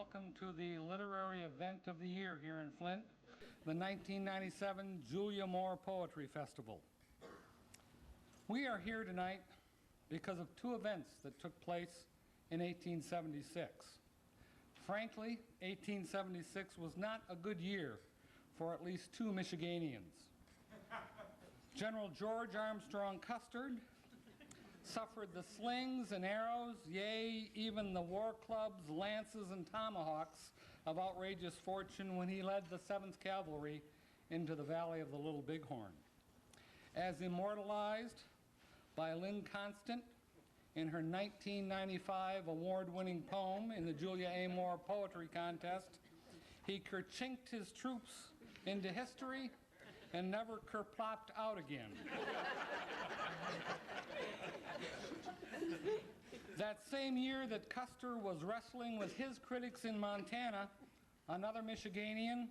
welcome to the literary event of the year here in Flint, the 1997 Julia Moore Poetry Festival. We are here tonight because of two events that took place in 1876. Frankly, 1876 was not a good year for at least two Michiganians. General George Armstrong Custer suffered the slings and arrows, yea, even the war clubs, lances, and tomahawks of outrageous fortune when he led the 7th Cavalry into the Valley of the Little Bighorn. As immortalized by Lynn Constant in her 1995 award-winning poem in the Julia A. Moore Poetry Contest, he kerchinked his troops into history and never kerplopped out again. That same year that Custer was wrestling with his critics in Montana, another Michiganian,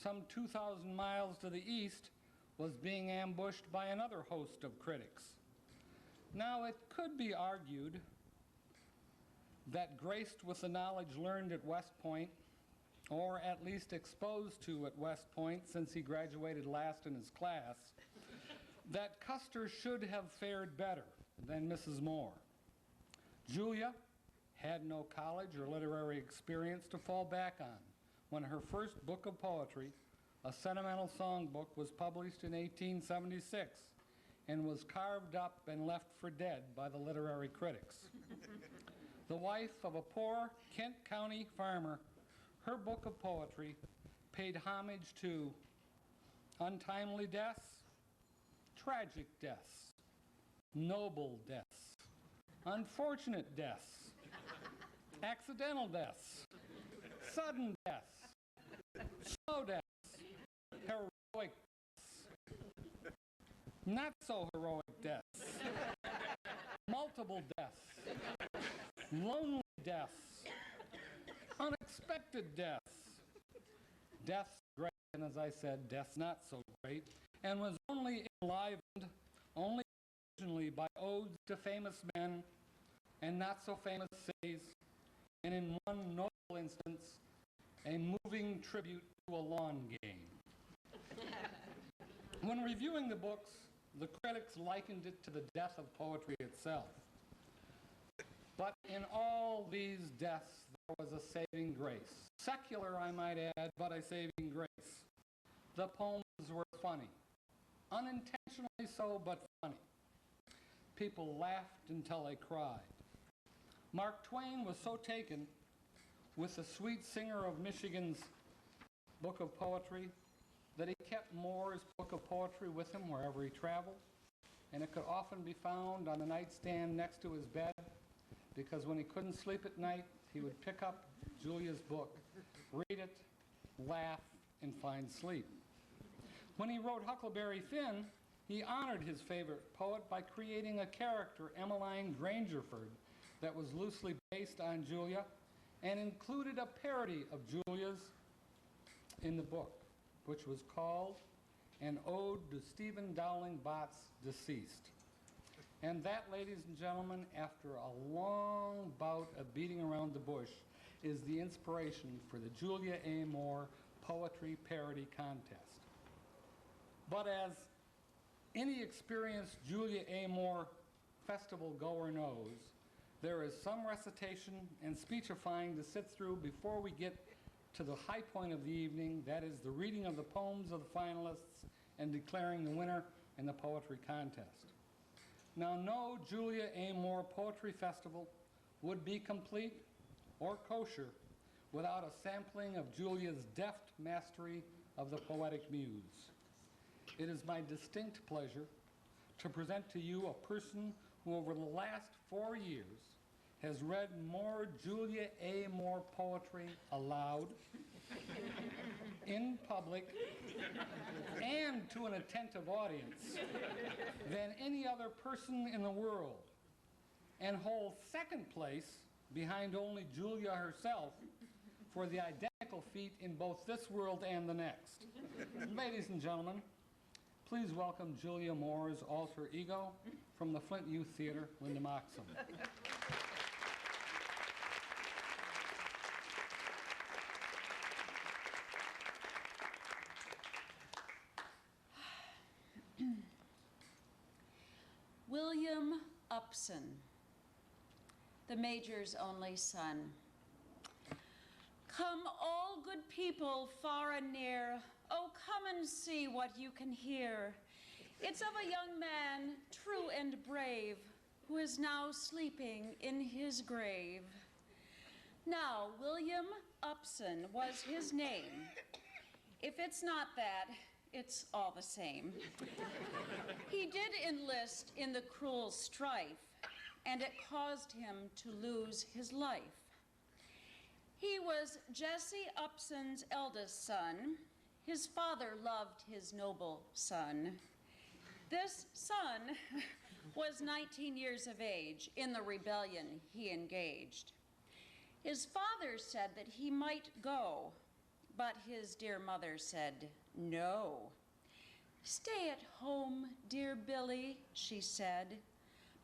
some 2,000 miles to the east, was being ambushed by another host of critics. Now, it could be argued that graced with the knowledge learned at West Point, or at least exposed to at West Point since he graduated last in his class, that Custer should have fared better than Mrs. Moore. Julia had no college or literary experience to fall back on when her first book of poetry, a sentimental songbook, was published in 1876 and was carved up and left for dead by the literary critics. The wife of a poor Kent County farmer, her book of poetry paid homage to untimely deaths, tragic deaths, noble deaths, unfortunate deaths, accidental deaths, sudden deaths, slow deaths, heroic deaths, not so heroic deaths, multiple deaths, lonely deaths, unexpected deaths, deaths great, and as I said, deaths not so great, and was only enlivened only occasionally by odes to famous men and not so famous cities, and in one notable instance, a moving tribute to a lawn game. When reviewing the books, the critics likened it to the death of poetry itself. But in all these deaths, there was a saving grace. Secular, I might add, but a saving grace. The poems were funny. Unintentionally so, but funny. People laughed until they cried. Mark Twain was so taken with the sweet singer of Michigan's book of poetry that he kept Moore's book of poetry with him wherever he traveled, and it could often be found on the nightstand next to his bed, because when he couldn't sleep at night, he would pick up Julia's book, read it, laugh, and find sleep. When he wrote Huckleberry Finn, he honored his favorite poet by creating a character, Emmeline Grangerford, that was loosely based on Julia and included a parody of Julia's in the book, which was called An Ode to Stephen Dowling Bott's Deceased. And that, ladies and gentlemen, after a long bout of beating around the bush, is the inspiration for the Julia A. Moore Poetry Parody Contest. But as any experienced Julia A. Moore festival goer knows, there is some recitation and speechifying to sit through before we get to the high point of the evening, that is the reading of the poems of the finalists and declaring the winner in the poetry contest. Now, no Julia A. Moore Poetry Festival would be complete or kosher without a sampling of Julia's deft mastery of the poetic muse. It is my distinct pleasure to present to you a person who over the last 4 years has read more Julia A. Moore poetry aloud, in public, and to an attentive audience than any other person in the world, and holds second place behind only Julia herself for the identical feat in both this world and the next. Ladies and gentlemen, please welcome Julia Moore's alter ego from the Flint Youth Theater, Linda Moxam. Upson, the Major's only son. Come, all good people, far and near. Oh, come and see what you can hear. It's of a young man, true and brave, who is now sleeping in his grave. Now, William Upson was his name. If it's not that, it's all the same. He did enlist in the cruel strife, and it caused him to lose his life. He was Jesse Upson's eldest son. His father loved his noble son. This son was 19 years of age. In the rebellion he engaged. His father said that he might go, but his dear mother said no. Stay at home, dear Billy, she said.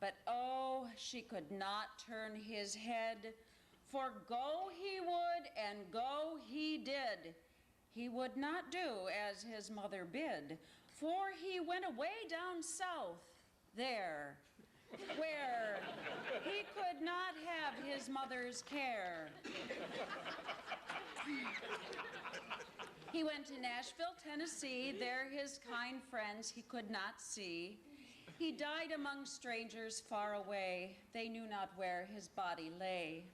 But oh, she could not turn his head, for go he would and go he did. He would not do as his mother bid, for he went away down south, there, where he could not have his mother's care. He went to Nashville, Tennessee. There his kind friends he could not see. He died among strangers far away. They knew not where his body lay.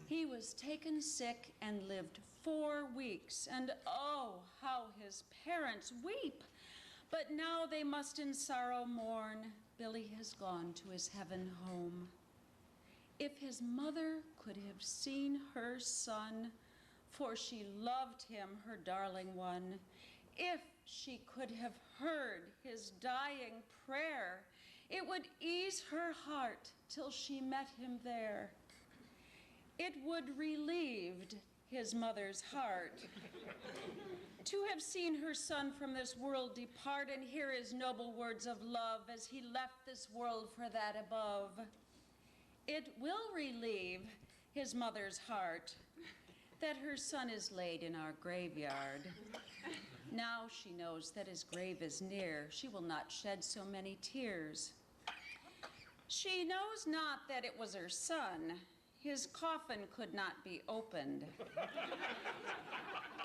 He was taken sick and lived 4 weeks, and oh, how his parents weep. But now they must in sorrow mourn. Billy has gone to his heaven home. If his mother could have seen her son, for she loved him, her darling one, if she could have heard his dying prayer, it would ease her heart till she met him there. It would relieved his mother's heart to have seen her son from this world depart and hear his noble words of love as he left this world for that above. It will relieve his mother's heart that her son is laid in our graveyard. Now she knows that his grave is near. She will not shed so many tears. She knows not that it was her son. His coffin could not be opened.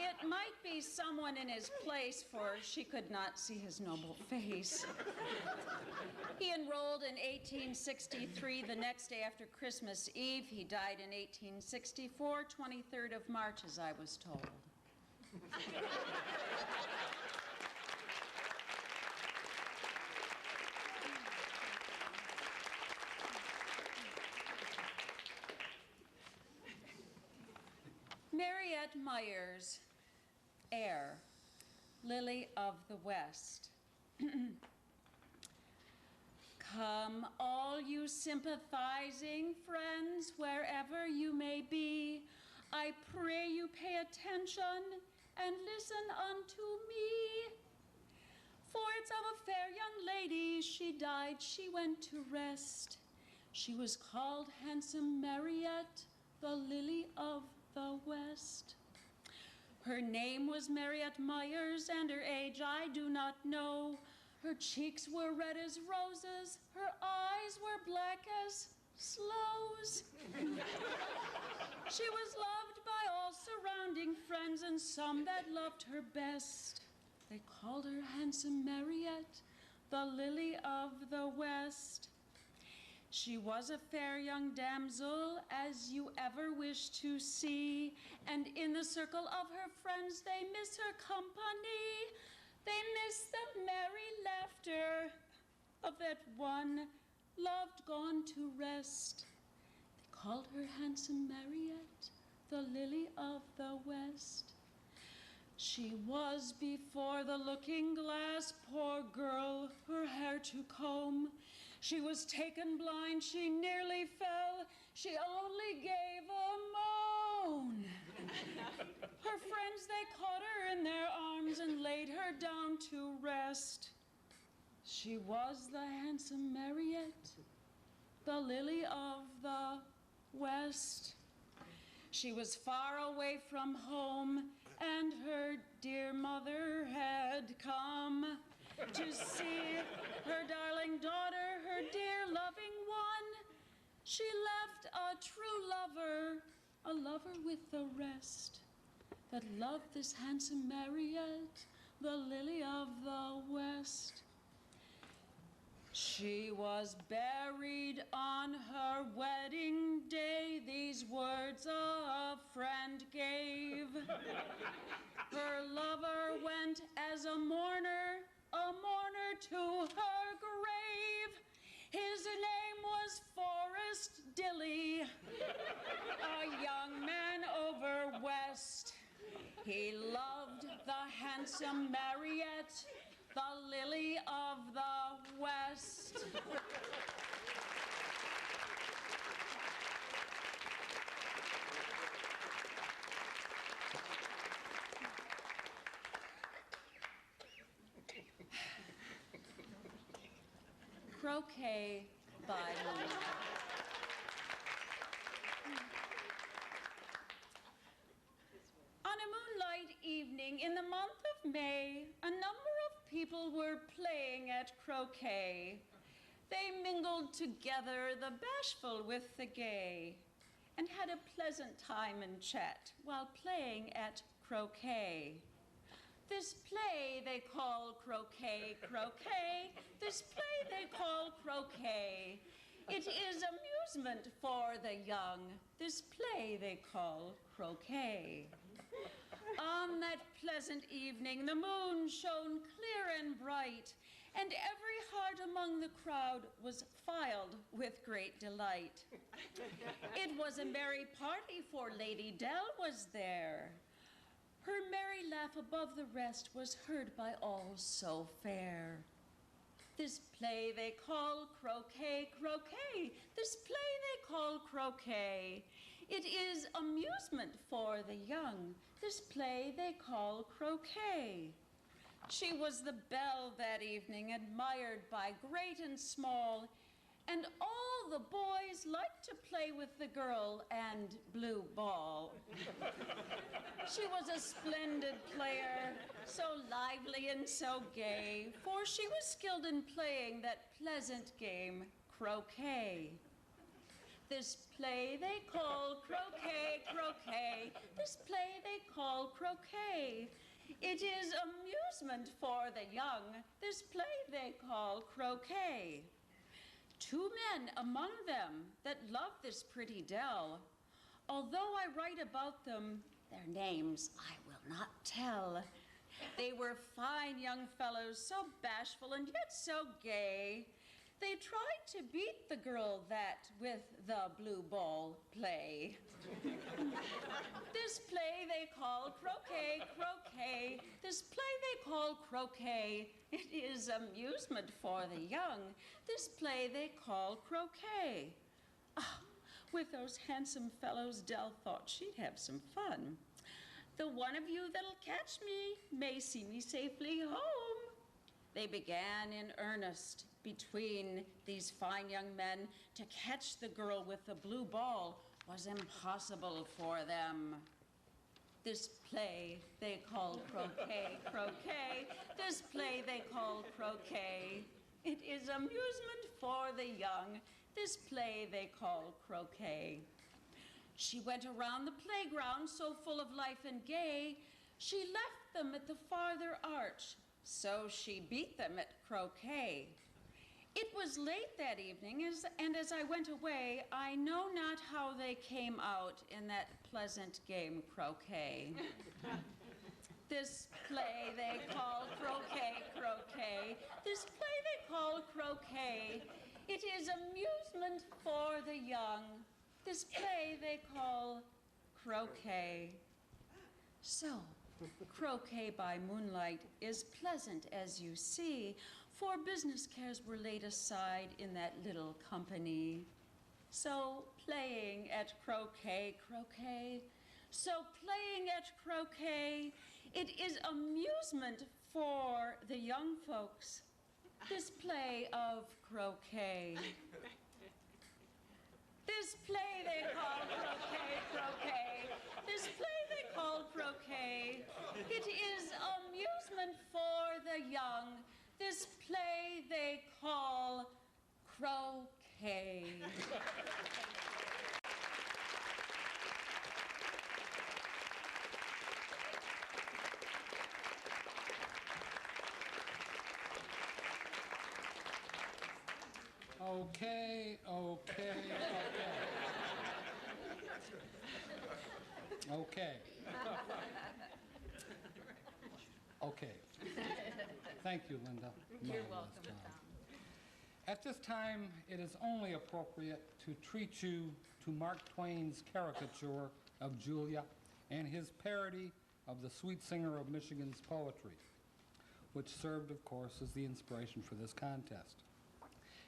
It might be someone in his place, for she could not see his noble face. He enrolled in 1863, the next day after Christmas Eve. He died in 1864, 23rd of March, as I was told. Mariette Myers, heir, Lily of the West. Come, all you sympathizing friends, wherever you may be, I pray you pay attention and listen unto me. For it's of a fair young lady, she died, she went to rest. She was called handsome Mariette, the lily of the West. Her name was Mariette Myers, and her age I do not know. Her cheeks were red as roses, her eyes were black as sloes. She was loved by all surrounding friends, and some that loved her best. They called her handsome Mariette, the lily of the West. She was a fair young damsel, as you ever wish to see, and in the circle of her friends they miss her company. They miss the merry laughter of that one loved gone to rest. They called her handsome Mariette, the lily of the West. She was before the looking glass, poor girl, her hair to comb. She was taken blind, she nearly fell, she only gave a moan. Her friends, they caught her in their arms and laid her down to rest. She was the handsome Mariette, the lily of the West. She was far away from home, and her dear mother had come. to see her darling daughter, her dear loving one. She left a true lover, a lover with the rest, that loved this handsome Mariette, the lily of the West. She was buried on her wedding day, these words a friend gave. Her lover went as a mourner to her grave. His name was Forrest Dilly, a young man over west. He loved the handsome Mariette, the lily of the West. Croquet by Moonlight. On a moonlight evening in the month of May, a number of people were playing at croquet. They mingled together, the bashful with the gay, and had a pleasant time and chat while playing at croquet. This play they call croquet, croquet. This play they call croquet. It is amusement for the young. This play they call croquet. On that pleasant evening, the moon shone clear and bright, and every heart among the crowd was filled with great delight. It was a merry party, for Lady Dell was there. Her merry laugh above the rest was heard by all so fair. This play they call croquet, croquet. This play they call croquet. It is amusement for the young. This play they call croquet. She was the belle that evening, admired by great and small, and all the boys liked to play with the girl and blue ball. She was a splendid player, so lively and so gay, for she was skilled in playing that pleasant game, croquet. This play they call croquet, croquet. This play they call croquet. It is amusement for the young. This play they call croquet. Two men among them that love this pretty dell. Although I write about them, their names I will not tell. They were fine young fellows, so bashful and yet so gay. They tried to beat the girl that with the blue ball play. This play they call croquet, croquet. This play they call croquet. It is amusement for the young. This play they call croquet. Ah, with those handsome fellows, Dell thought she'd have some fun. The one of you that'll catch me may see me safely home. They began in earnest between these fine young men. To catch the girl with the blue ball was impossible for them. This play they call croquet, croquet. This play they call croquet. It is amusement for the young. This play they call croquet. She went around the playground so full of life and gay, she left them at the farther arch, so she beat them at croquet. It was late that evening, and as I went away, I know not how they came out in that pleasant game croquet. This play they call croquet, croquet. This play they call croquet. It is amusement for the young. This play they call croquet. So, croquet by moonlight is pleasant, as you see, for business cares were laid aside in that little company. So, playing at croquet, croquet. So, playing at croquet, it is amusement for the young folks. This play of croquet. This play they call croquet, croquet. This play they call croquet. It is amusement for the young. This Croquet. Okay. Okay. Thank you, Linda. You're Marvelous welcome, job. Tom. At this time, it is only appropriate to treat you to Mark Twain's caricature of Julia and his parody of the sweet singer of Michigan's poetry, which served, of course, as the inspiration for this contest.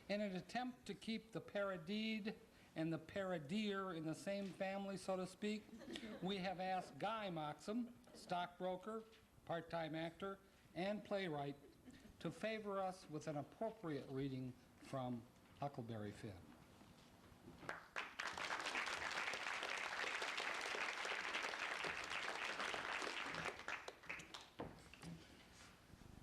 In an attempt to keep the parodied and the parodier in the same family, so to speak, we have asked Guy Moxam, stockbroker, part-time actor, and playwright, to favor us with an appropriate reading from Huckleberry Finn.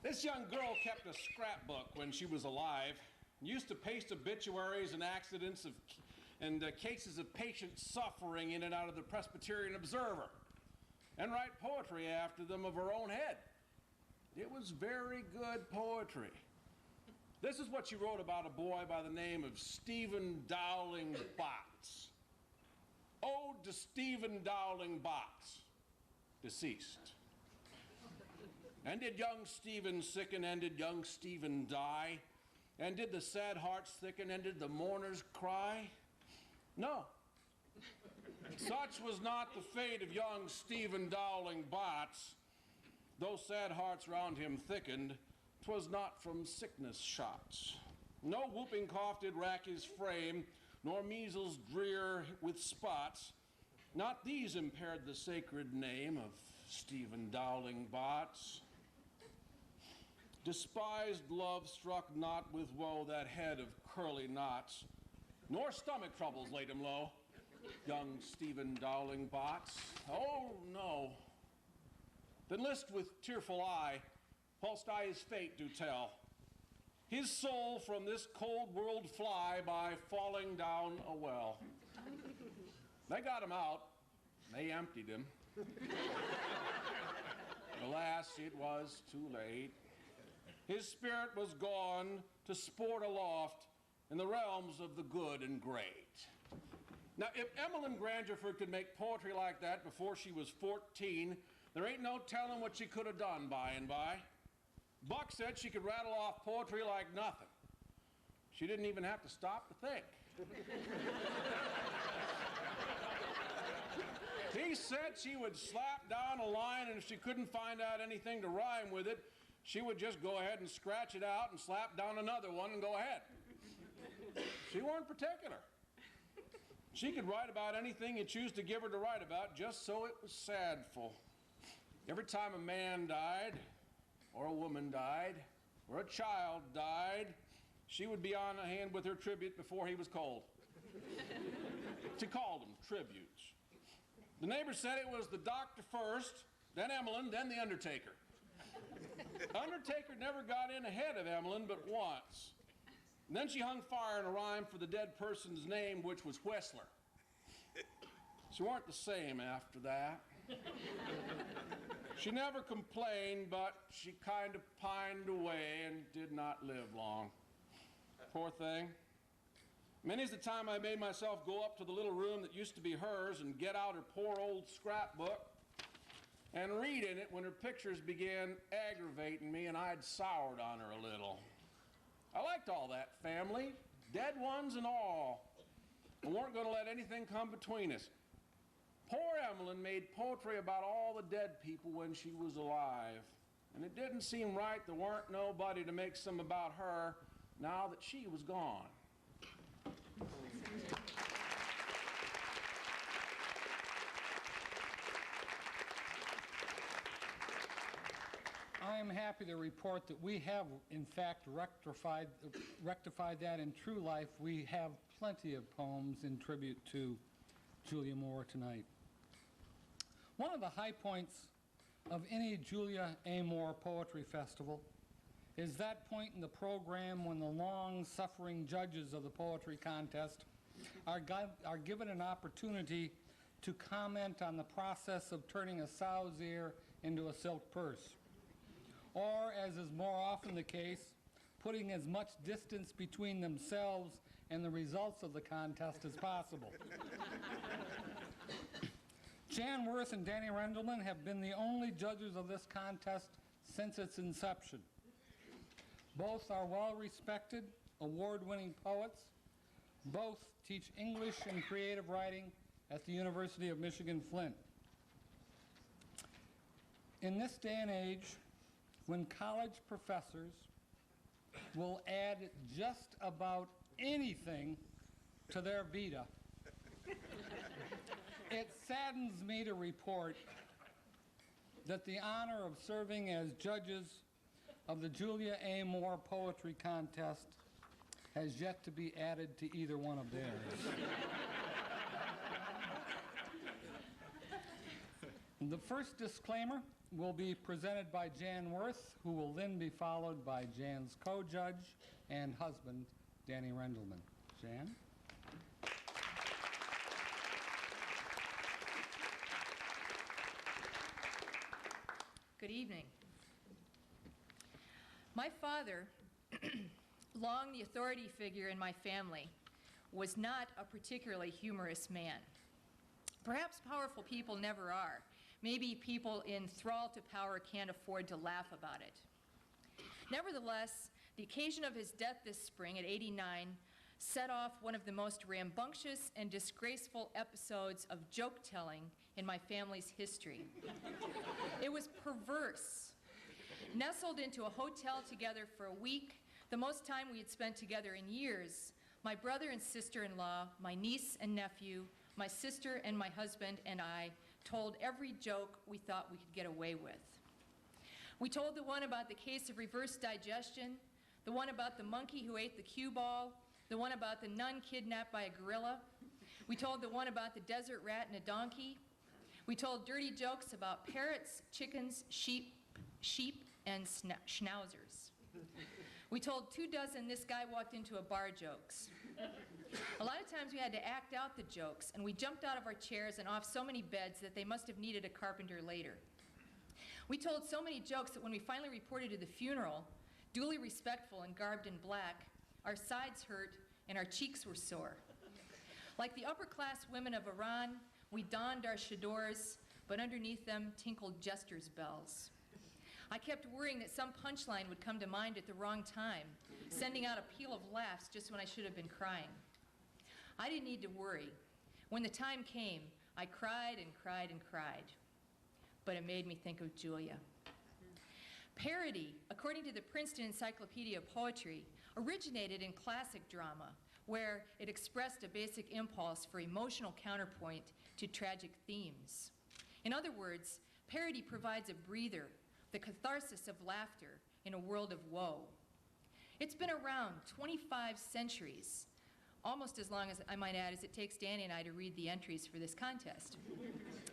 This young girl kept a scrapbook when she was alive, and used to paste obituaries and accidents and cases of patient suffering in and out of the Presbyterian Observer, and write poetry after them of her own head. It was very good poetry. This is what she wrote about a boy by the name of Stephen Dowling Box. Ode to Stephen Dowling Box, deceased. And did young Stephen sicken, and did young Stephen die? And did the sad hearts thicken, and did the mourners cry? No. Such was not the fate of young Stephen Dowling Bots. Though sad hearts round him thickened, 'twas not from sickness shots. No whooping cough did rack his frame, nor measles drear with spots. Not these impaired the sacred name of Stephen Dowling Bots. Despised love struck not with woe that head of curly knots, nor stomach troubles laid him low, young Stephen Dowling Bots. Oh, no. Then list with tearful eye, whilst I his fate do tell. His soul from this cold world fly by falling down a well. They got him out, they emptied him. Alas, it was too late. His spirit was gone to sport aloft in the realms of the good and great. Now, if Emmeline Grangerford could make poetry like that before she was 14, there ain't no telling what she could have done by and by. Buck said she could rattle off poetry like nothing. She didn't even have to stop to think. He said she would slap down a line, and if she couldn't find out anything to rhyme with it, she would just go ahead and scratch it out and slap down another one and go ahead. She weren't particular. She could write about anything you choose to give her to write about, just so it was sadful. Every time a man died, or a woman died, or a child died, she would be on hand with her tribute before he was cold. She called them tributes. The neighbor said it was the doctor first, then Emmeline, then the undertaker. Undertaker never got in ahead of Emmeline but once. And then she hung fire in a rhyme for the dead person's name, which was Whistler. She weren't the same after that. She never complained, but she kind of pined away and did not live long. Poor thing. Many's the time I made myself go up to the little room that used to be hers and get out her poor old scrapbook and read in it when her pictures began aggravating me and I'd soured on her a little. I liked all that family, dead ones and all, and weren't going to let anything come between us. Poor Emmeline made poetry about all the dead people when she was alive, and it didn't seem right there weren't nobody to make some about her now that she was gone. I am happy to report that we have, in fact, rectified that in true life. We have plenty of poems in tribute to Julia Moore tonight. One of the high points of any Julia A. Moore Poetry Festival is that point in the program when the long-suffering judges of the poetry contest are given an opportunity to comment on the process of turning a sow's ear into a silk purse, or, as is more often the case, putting as much distance between themselves and the results of the contest as possible. Jan Worth and Danny Rendelman have been the only judges of this contest since its inception. Both are well-respected, award-winning poets. Both teach English and creative writing at the University of Michigan, Flint. In this day and age, when college professors will add just about anything to their vita, it saddens me to report that the honor of serving as judges of the Julia A. Moore Poetry Contest has yet to be added to either one of theirs. The first disclaimer will be presented by Jan Worth, who will then be followed by Jan's co-judge and husband, Danny Rendelman. Jan? Good evening. My father, long the authority figure in my family, was not a particularly humorous man. Perhaps powerful people never are. Maybe people in thrall to power can't afford to laugh about it. Nevertheless, the occasion of his death this spring at 89 set off one of the most rambunctious and disgraceful episodes of joke-telling in my family's history. It was perverse. Nestled into a hotel together for a week, the most time we had spent together in years, my brother and sister-in-law, my niece and nephew, my sister and my husband and I told every joke we thought we could get away with. We told the one about the case of reverse digestion, the one about the monkey who ate the cue ball, the one about the nun kidnapped by a gorilla. We told the one about the desert rat and a donkey. We told dirty jokes about parrots, chickens, sheep, and schnauzers. We told 24 "this guy walked into a bar" jokes. A lot of times we had to act out the jokes, and we jumped out of our chairs and off so many beds that they must have needed a carpenter later. We told so many jokes that when we finally reported to the funeral, duly respectful and garbed in black, our sides hurt and our cheeks were sore. Like the upper-class women of Iran, we donned our chadors, but underneath them tinkled jesters' bells. I kept worrying that some punchline would come to mind at the wrong time, sending out a peal of laughs just when I should have been crying. I didn't need to worry. When the time came, I cried and cried and cried. But it made me think of Julia. Parody, according to the Princeton Encyclopedia of Poetry, originated in classic drama, where it expressed a basic impulse for emotional counterpoint to tragic themes. In other words, parody provides a breather, the catharsis of laughter in a world of woe. It's been around 25 centuries, almost as long as, I might add, as it takes Danny and I to read the entries for this contest.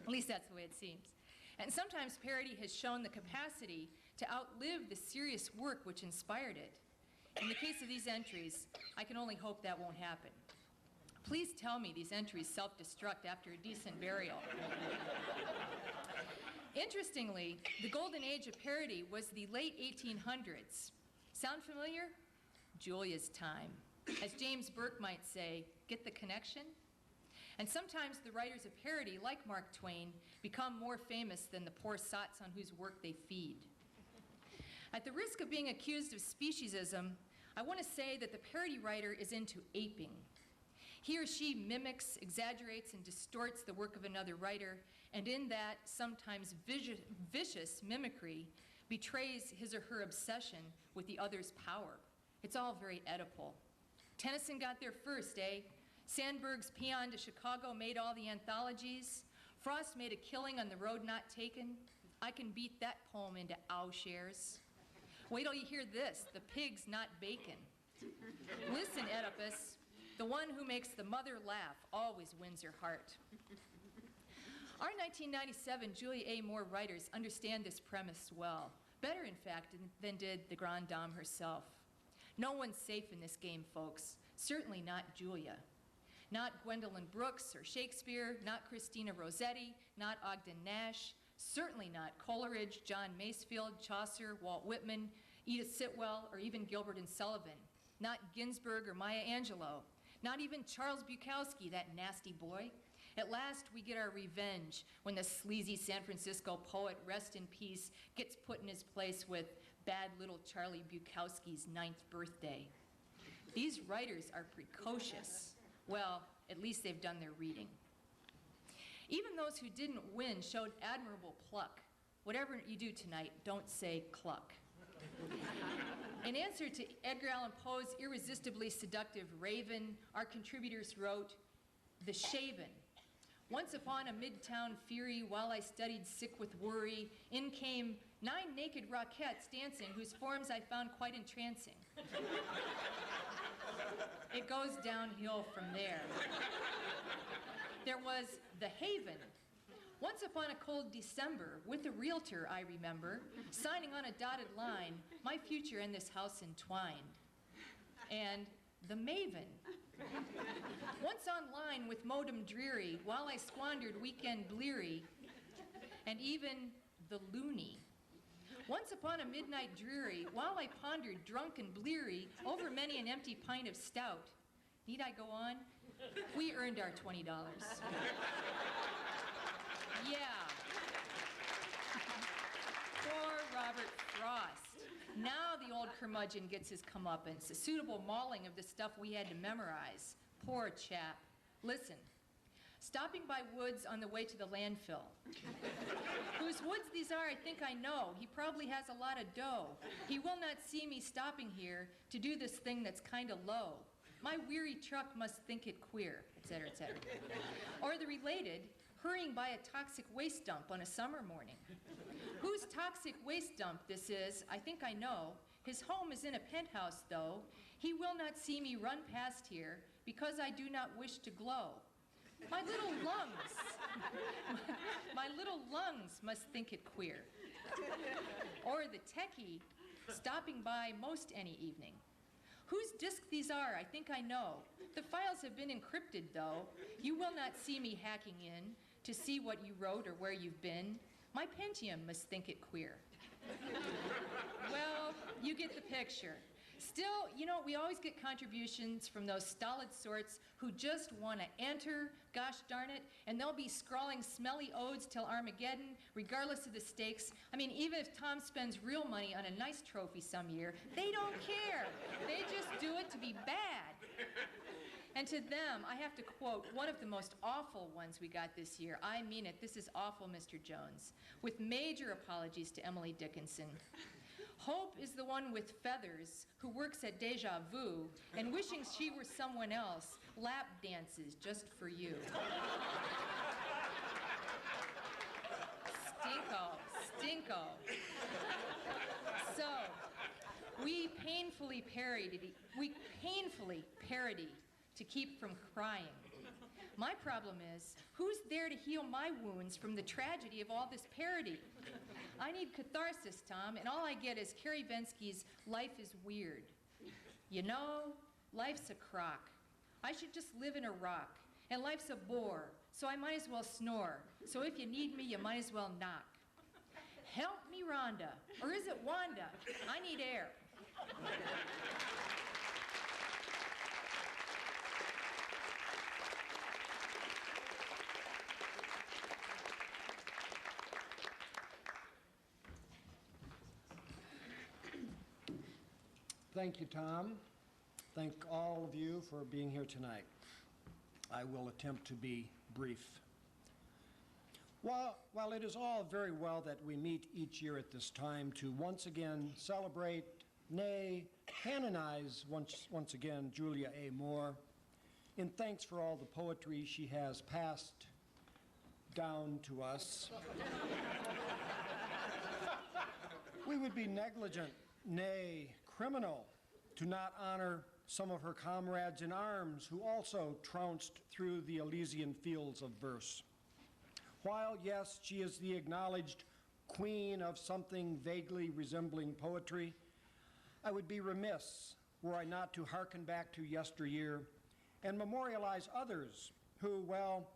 At least that's the way it seems. And sometimes parody has shown the capacity to outlive the serious work which inspired it. In the case of these entries, I can only hope that won't happen. Please tell me these entries self-destruct after a decent burial. Interestingly, the golden age of parody was the late 1800s. Sound familiar? Julia's time. As James Burke might say, get the connection? And sometimes the writers of parody, like Mark Twain, become more famous than the poor sots on whose work they feed. At the risk of being accused of speciesism, I want to say that the parody writer is into aping. He or she mimics, exaggerates, and distorts the work of another writer, and in that sometimes vicious mimicry betrays his or her obsession with the other's power. It's all very Oedipal. Tennyson got there first, eh? Sandburg's Peon to Chicago made all the anthologies. Frost made a killing on The Road Not Taken. I can beat that poem into ow shares. Wait till you hear this, The Pig's Not Bacon. Listen, Oedipus, the one who makes the mother laugh always wins her heart. Our 1997 Julia A. Moore writers understand this premise well. Better, in fact, than did the Grande Dame herself. No one's safe in this game, folks. Certainly not Julia. Not Gwendolyn Brooks or Shakespeare, not Christina Rossetti, not Ogden Nash, certainly not Coleridge, John Masefield, Chaucer, Walt Whitman, Edith Sitwell, or even Gilbert and Sullivan. Not Ginsberg or Maya Angelou. Not even Charles Bukowski, that nasty boy. At last, we get our revenge when the sleazy San Francisco poet, rest in peace, gets put in his place with bad little Charlie Bukowski's 9th birthday. These writers are precocious. Well, at least they've done their reading. Even those who didn't win showed admirable pluck. Whatever you do tonight, don't say cluck. In answer to Edgar Allan Poe's irresistibly seductive Raven, our contributors wrote, "The Shaven. Once upon a midtown fury, while I studied sick with worry, in came 9 naked Rockettes dancing, whose forms I found quite entrancing." It goes downhill from there. There was The Haven. Once upon a cold December, with a realtor, I remember, signing on a dotted line, my future and this house entwined. And The Maven. Once online with modem dreary, while I squandered weekend bleary, and even The Loony. Once upon a midnight dreary, while I pondered drunk and bleary over many an empty pint of stout. Need I go on? We earned our $20. Yeah. Poor Robert Frost. Now the old curmudgeon gets his comeuppance, a suitable mauling of the stuff we had to memorize. Poor chap. Listen. Stopping by Woods on the way to the landfill. Whose woods these are, I think I know. He probably has a lot of dough. He will not see me stopping here to do this thing that's kind of low. My weary truck must think it queer, etc., etc. Or the related, hurrying by a toxic waste dump on a summer morning. Whose toxic waste dump this is, I think I know. His home is in a penthouse, though. He will not see me run past here because I do not wish to glow. My little lungs, my little lungs must think it queer. Or the techie, stopping by most any evening. Whose disc these are, I think I know. The files have been encrypted, though. You will not see me hacking in to see what you wrote or where you've been. My Pentium must think it queer. Well, you get the picture. Still, you know, we always get contributions from those stolid sorts who just want to enter, gosh darn it, and they'll be scrawling smelly odes till Armageddon, regardless of the stakes. I mean, even if Tom spends real money on a nice trophy some year, they don't care. They just do it to be bad. And to them, I have to quote one of the most awful ones we got this year. I mean it, this is awful, Mr. Jones. With major apologies to Emily Dickinson. Hope is the one with feathers who works at Deja Vu and wishing she were someone else, lap dances just for you. Stinko. So, we painfully parody to keep from crying. My problem is, who's there to heal my wounds from the tragedy of all this parody? I need catharsis, Tom, and all I get is Carrie Vensky's Life is Weird. You know, life's a crock. I should just live in a rock. And life's a bore, so I might as well snore. So if you need me, you might as well knock. Help me, Rhonda. Or is it Wanda? I need air. Thank you, Tom. Thank all of you for being here tonight. I will attempt to be brief. While it is all very well that we meet each year at this time to once again celebrate, nay, canonize once again Julia A. Moore, in thanks for all the poetry she has passed down to us, we would be negligent, nay, criminal, to not honor some of her comrades in arms who also trounced through the Elysian fields of verse. While, yes, she is the acknowledged queen of something vaguely resembling poetry, I would be remiss were I not to hearken back to yesteryear and memorialize others who, well,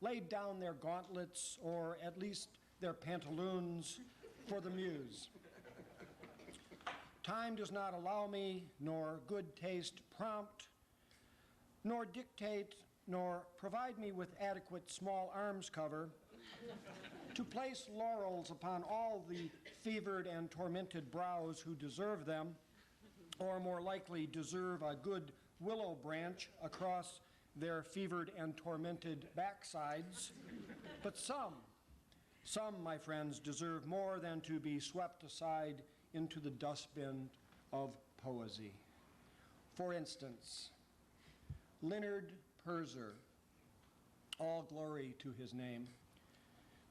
laid down their gauntlets or at least their pantaloons for the muse. Time does not allow me, nor good taste prompt, nor dictate, nor provide me with adequate small arms cover to place laurels upon all the fevered and tormented brows who deserve them, or more likely deserve a good willow branch across their fevered and tormented backsides. But some, my friends, deserve more than to be swept aside into the dustbin of poesy. For instance, Leonard Perzer, all glory to his name.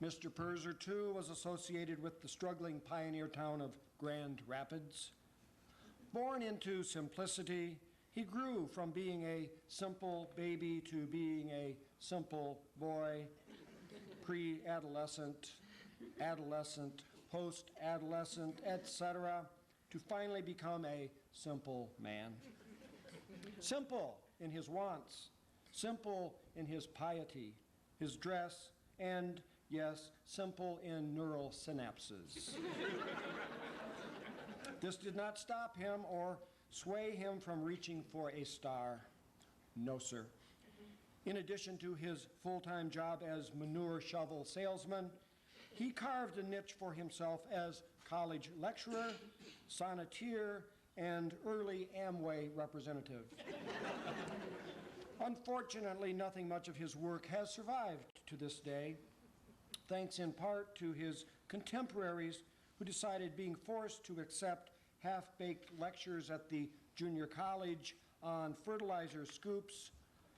Mr. Perzer, too, was associated with the struggling pioneer town of Grand Rapids. Born into simplicity, he grew from being a simple baby to being a simple boy, pre-adolescent, adolescent, post-adolescent, etc., to finally become a simple man. Simple in his wants, simple in his piety, his dress, and, yes, simple in neural synapses. This did not stop him or sway him from reaching for a star. No, sir. In addition to his full-time job as manure shovel salesman, he carved a niche for himself as college lecturer, sonneteer, and early Amway representative. Unfortunately, nothing much of his work has survived to this day, thanks in part to his contemporaries who decided being forced to accept half-baked lectures at the junior college on fertilizer scoops,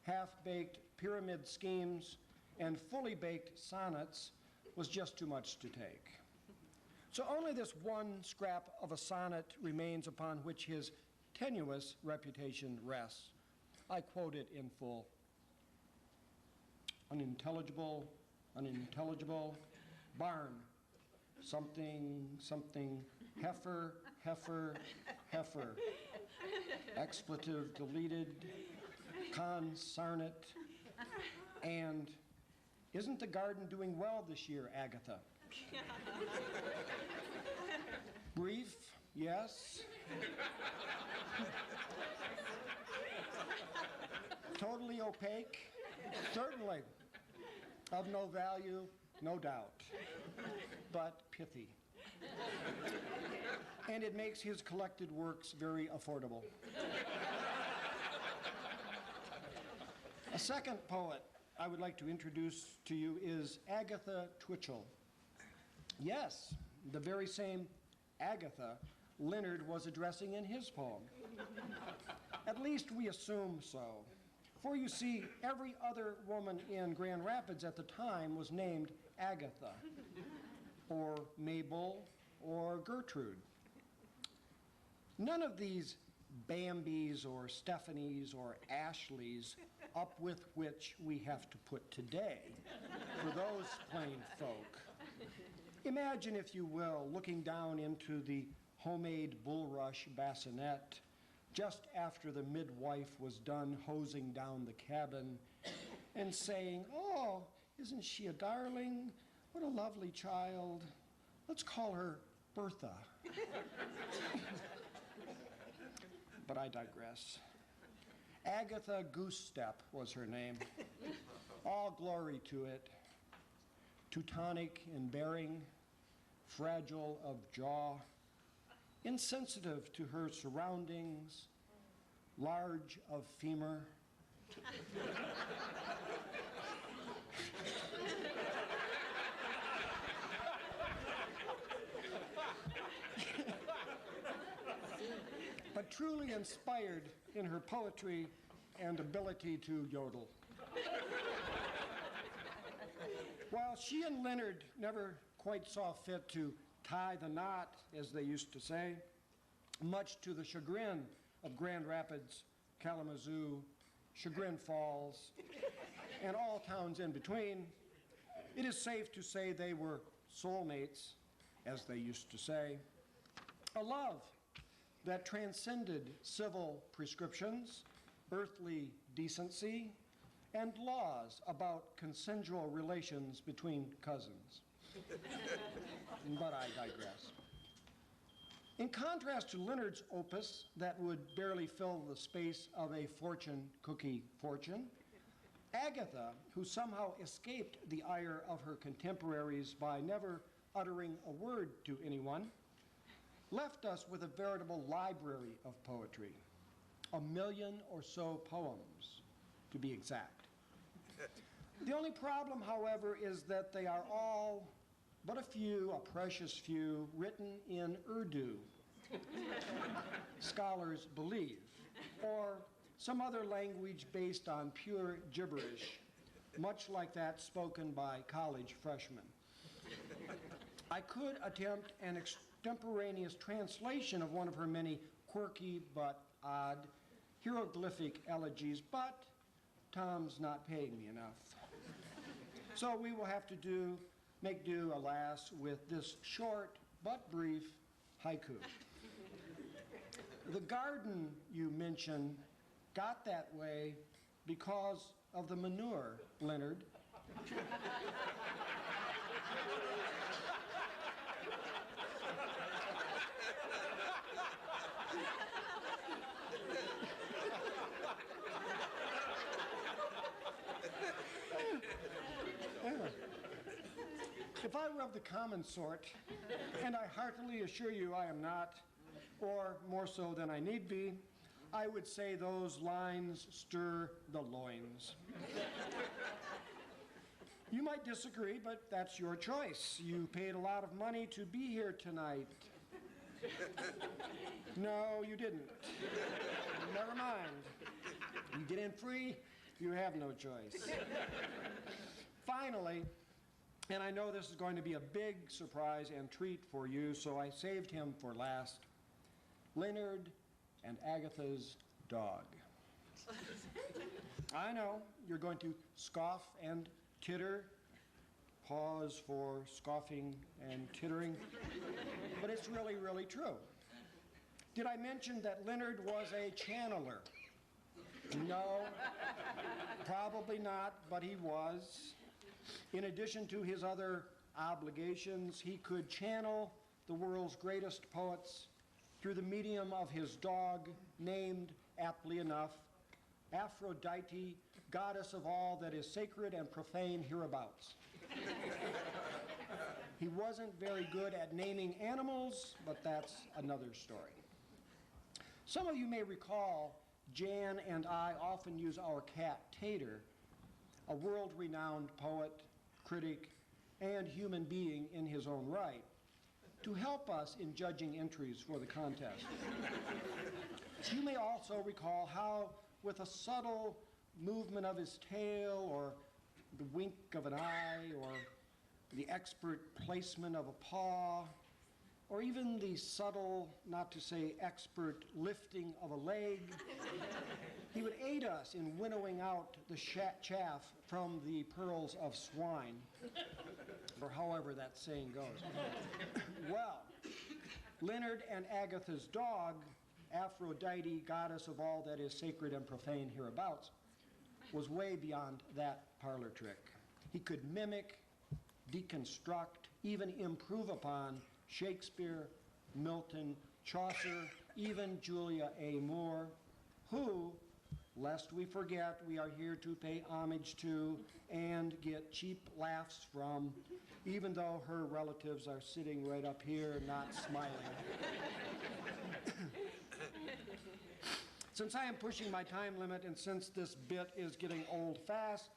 half-baked pyramid schemes, and fully baked sonnets was just too much to take. So only this one scrap of a sonnet remains upon which his tenuous reputation rests. I quote it in full. Unintelligible, unintelligible, barn, something, something, heifer, heifer, heifer, expletive deleted, consarnate, and isn't the garden doing well this year, Agatha? Brief, yes. Totally opaque, certainly. Of no value, no doubt, but pithy. And it makes his collected works very affordable. A second poet I would like to introduce to you is Agatha Twitchell. Yes, the very same Agatha Leonard was addressing in his poem. At least we assume so. For you see, every other woman in Grand Rapids at the time was named Agatha, or Mabel, or Gertrude. None of these Bambis or Stephanies or Ashleys up with which we have to put today for those plain folk. Imagine, if you will, looking down into the homemade bulrush bassinet just after the midwife was done hosing down the cabin and saying, "Oh, isn't she a darling? What a lovely child. Let's call her Bertha." But I digress. Agatha Goosestep was her name. All glory to it. Teutonic in bearing, fragile of jaw, insensitive to her surroundings, large of femur. But truly inspired in her poetry and ability to yodel. While she and Leonard never quite saw fit to tie the knot, as they used to say, much to the chagrin of Grand Rapids, Kalamazoo, Chagrin Falls, and all towns in between, it is safe to say they were soulmates as they used to say, a love that transcended civil prescriptions, earthly decency, and laws about consensual relations between cousins. But I digress. In contrast to Leonard's opus that would barely fill the space of a fortune cookie fortune, Agatha, who somehow escaped the ire of her contemporaries by never uttering a word to anyone, left us with a veritable library of poetry, 1 million or so poems, to be exact. The only problem, however, is that they are all but a few, a precious few, written in Urdu, scholars believe, or some other language based on pure gibberish, much like that spoken by college freshmen. I could attempt an extemporaneous translation of one of her many quirky but odd hieroglyphic elegies, but Tom's not paying me enough. So we will have to make do, alas, with this short but brief haiku. The garden you mentioned got that way because of the manure, Leonard. If I were of the common sort, and I heartily assure you I am not, or more so than I need be, I would say those lines stir the loins. You might disagree, but that's your choice. You paid a lot of money to be here tonight. No, you didn't. Never mind. You get in free, you have no choice. Finally, and I know this is going to be a big surprise and treat for you, so I saved him for last. Leonard and Agatha's dog. I know, you're going to scoff and titter. Pause for scoffing and tittering. But it's really, really true. Did I mention that Leonard was a channeler? No, probably not, but he was. In addition to his other obligations, he could channel the world's greatest poets through the medium of his dog, named, aptly enough, Aphrodite, goddess of all that is sacred and profane hereabouts. He wasn't very good at naming animals, but that's another story. Some of you may recall Jan and I often use our cat, Tater, a world-renowned poet, critic, and human being in his own right, to help us in judging entries for the contest. You may also recall how, with a subtle movement of his tail, or the wink of an eye, or the expert placement of a paw, or even the subtle, not to say expert, lifting of a leg, he would aid us in winnowing out the chaff from the pearls of swine, or however that saying goes. Well, Leonard and Agatha's dog, Aphrodite, goddess of all that is sacred and profane hereabouts, was way beyond that parlor trick. He could mimic, deconstruct, even improve upon Shakespeare, Milton, Chaucer, even Julia A. Moore, who, lest we forget, we are here to pay homage to and get cheap laughs from, even though her relatives are sitting right up here not smiling. Since I am pushing my time limit and since this bit is getting old fast,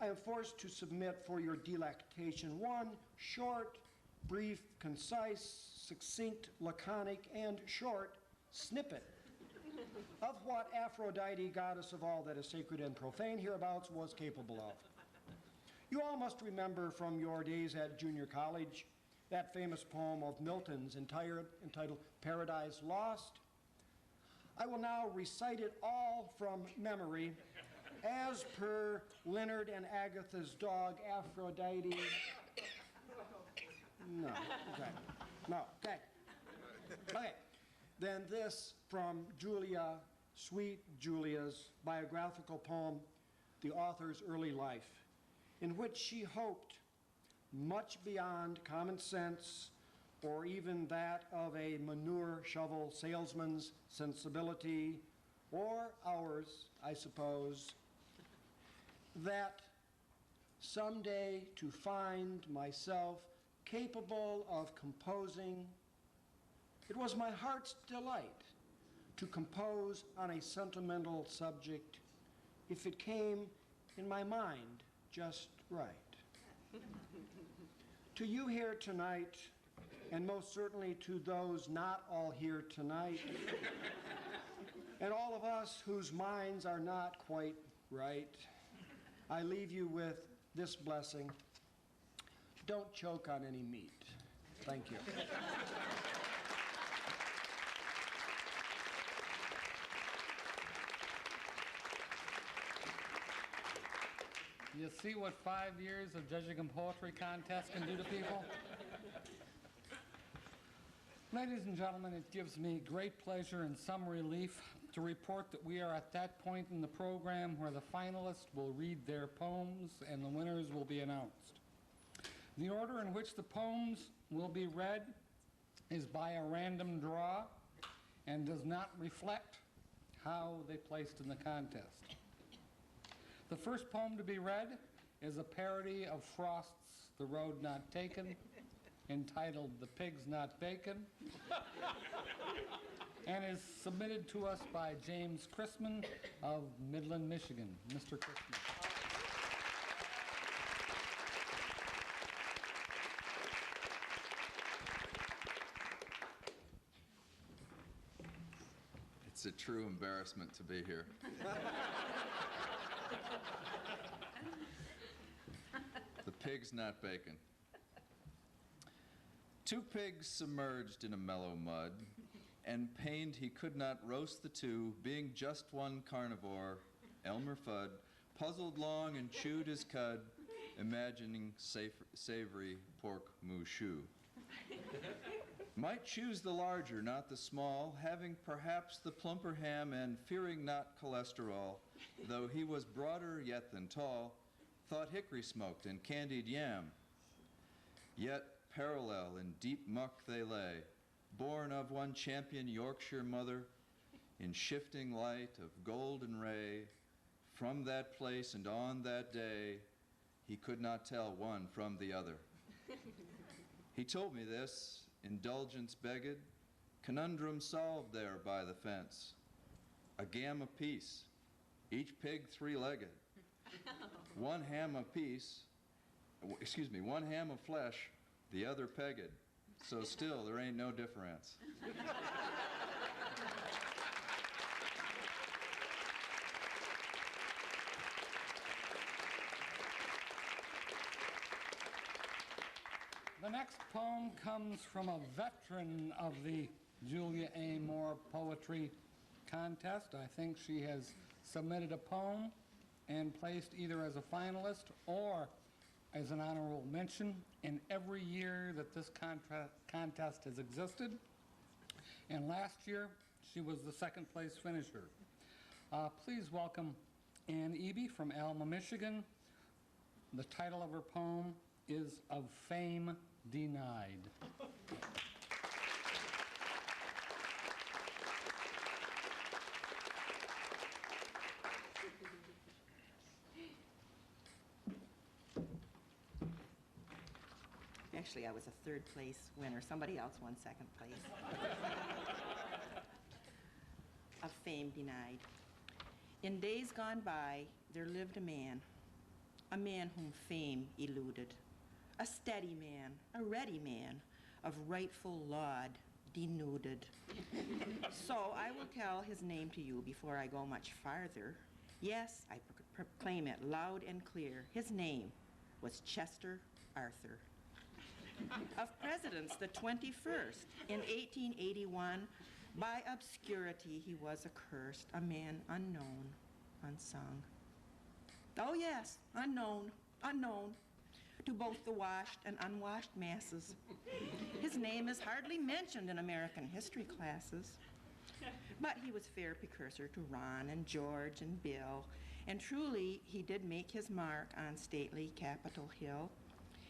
I am forced to submit for your delectation one short, brief, concise, succinct, laconic, and short snippet of what Aphrodite, goddess of all that is sacred and profane hereabouts, was capable of. You all must remember from your days at junior college that famous poem of Milton's entitled Paradise Lost. I will now recite it all from memory as per Leonard and Agatha's dog, Aphrodite. No, okay. than this from Julia, Sweet Julia's biographical poem, The Author's Early Life, in which she hoped, much beyond common sense or even that of a manure shovel salesman's sensibility, or ours, I suppose, that someday to find myself capable of composing. It was my heart's delight to compose on a sentimental subject if it came in my mind just right. To you here tonight, and most certainly to those not all here tonight, and all of us whose minds are not quite right, I leave you with this blessing. Don't choke on any meat. Thank you. You see what 5 years of judging a poetry contest can do to people? Ladies and gentlemen, it gives me great pleasure and some relief to report that we are at that point in the program where the finalists will read their poems and the winners will be announced. The order in which the poems will be read is by a random draw and does not reflect how they placed in the contest. The first poem to be read is a parody of Frost's The Road Not Taken, entitled The Pig's Not Bacon, and is submitted to us by James Crissman of Midland, Michigan. Mr. Crissman. It's a true embarrassment to be here. The pig's not bacon. Two pigs submerged in a mellow mud, and pained he could not roast the two, being just one carnivore, Elmer Fudd, puzzled long and chewed his cud, imagining savory pork mouchou. Might choose the larger, not the small, having perhaps the plumper ham, and fearing not cholesterol, though he was broader yet than tall, thought hickory smoked and candied yam. Yet parallel in deep muck they lay, born of one champion Yorkshire mother, in shifting light of golden ray. From that place and on that day, he could not tell one from the other. He told me this, indulgence begged, conundrum solved there by the fence. A gam apiece, each pig three-legged. One ham apiece, one ham of flesh, the other pegged. So still, there ain't no difference. The next poem comes from a veteran of the Julia A. Moore Poetry Contest. I think she has submitted a poem and placed either as a finalist or as an honorable mention in every year that this contest has existed. And last year, she was the second place finisher. Please welcome Ann Eby from Alma, Michigan. The title of her poem is Of Fame Denied. Actually, I was a third place winner. Somebody else won second place. Of fame denied. In days gone by, there lived a man whom fame eluded. A steady man, a ready man, of rightful laud denuded. So I will tell his name to you before I go much farther. Yes, I proclaim it loud and clear. His name was Chester Arthur. Of presidents, the 21st. In 1881, by obscurity he was accursed, a man unknown, unsung. Oh yes, unknown, unknown, to both the washed and unwashed masses. His name is hardly mentioned in American history classes. But he was fair precursor to Ron and George and Bill, and truly he did make his mark on stately Capitol Hill.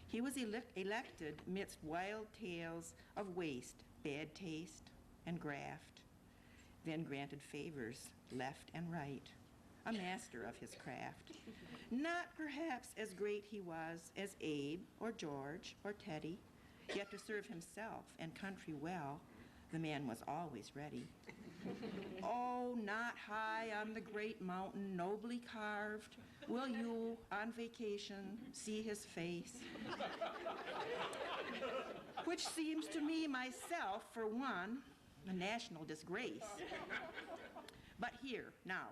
He was elected midst wild tales of waste, bad taste, and graft, then granted favors left and right, a master of his craft. Not perhaps as great he was as Abe or George or Teddy, yet to serve himself and country well, the man was always ready. Oh, not high on the great mountain, nobly carved, will you, on vacation, see his face? Which seems to me myself, for one, a national disgrace. But here, now,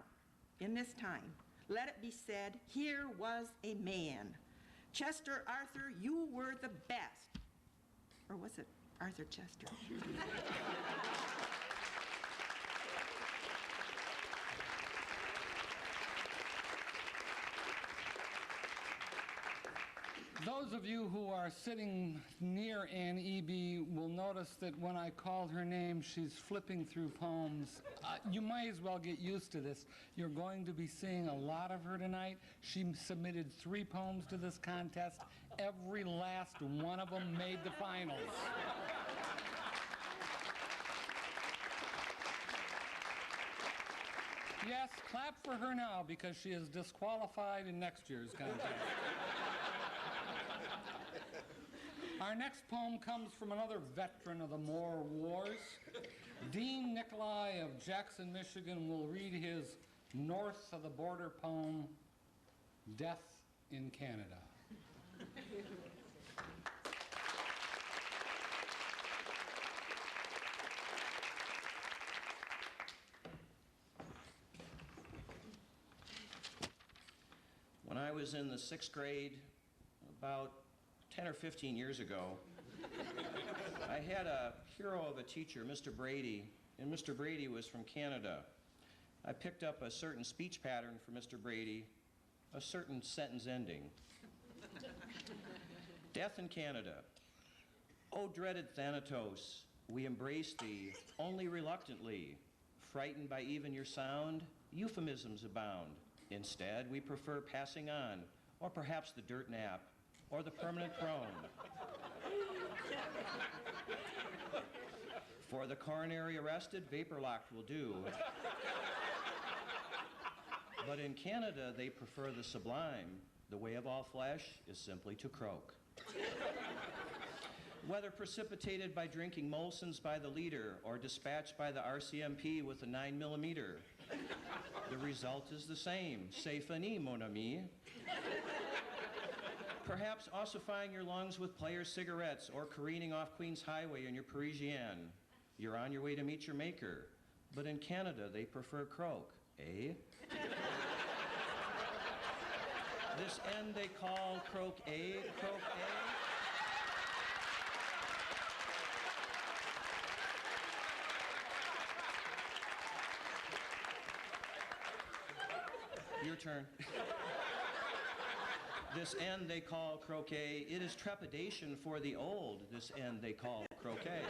in this time, let it be said, here was a man. Chester Arthur, you were the best. Or was it Arthur Chester? Those of you who are sitting near Ann Eby will notice that when I called her name, she's flipping through poems. You might as well get used to this. You're going to be seeing a lot of her tonight. She submitted 3 poems to this contest. Every last one of them made the finals. Yes, clap for her now because she is disqualified in next year's contest. Our next poem comes from another veteran of the Moor Wars. Dean Nicolai of Jackson, Michigan will read his north of the border poem, Death in Canada. When I was in the 6th grade, about 10 or 15 years ago, I had a hero of a teacher, Mr. Brady, and Mr. Brady was from Canada. I picked up a certain speech pattern for Mr. Brady, a certain sentence ending. Death in Canada. O dreaded Thanatos, we embrace thee only reluctantly. Frightened by even your sound, euphemisms abound. Instead, we prefer passing on, or perhaps the dirt nap, or the permanent prone. For the coronary arrested, vapor locked will do. But in Canada, they prefer the sublime. The way of all flesh is simply to croak. Whether precipitated by drinking Molson's by the liter or dispatched by the RCMP with a 9mm, the result is the same. C'est fini, mon ami. Perhaps ossifying your lungs with Players cigarettes or careening off Queens Highway in your Parisienne. You're on your way to meet your maker. But in Canada, they prefer croak, eh? This end they call croquet, croquet. Your turn. This end they call croquet. It is trepidation for the old. This end they call croquet.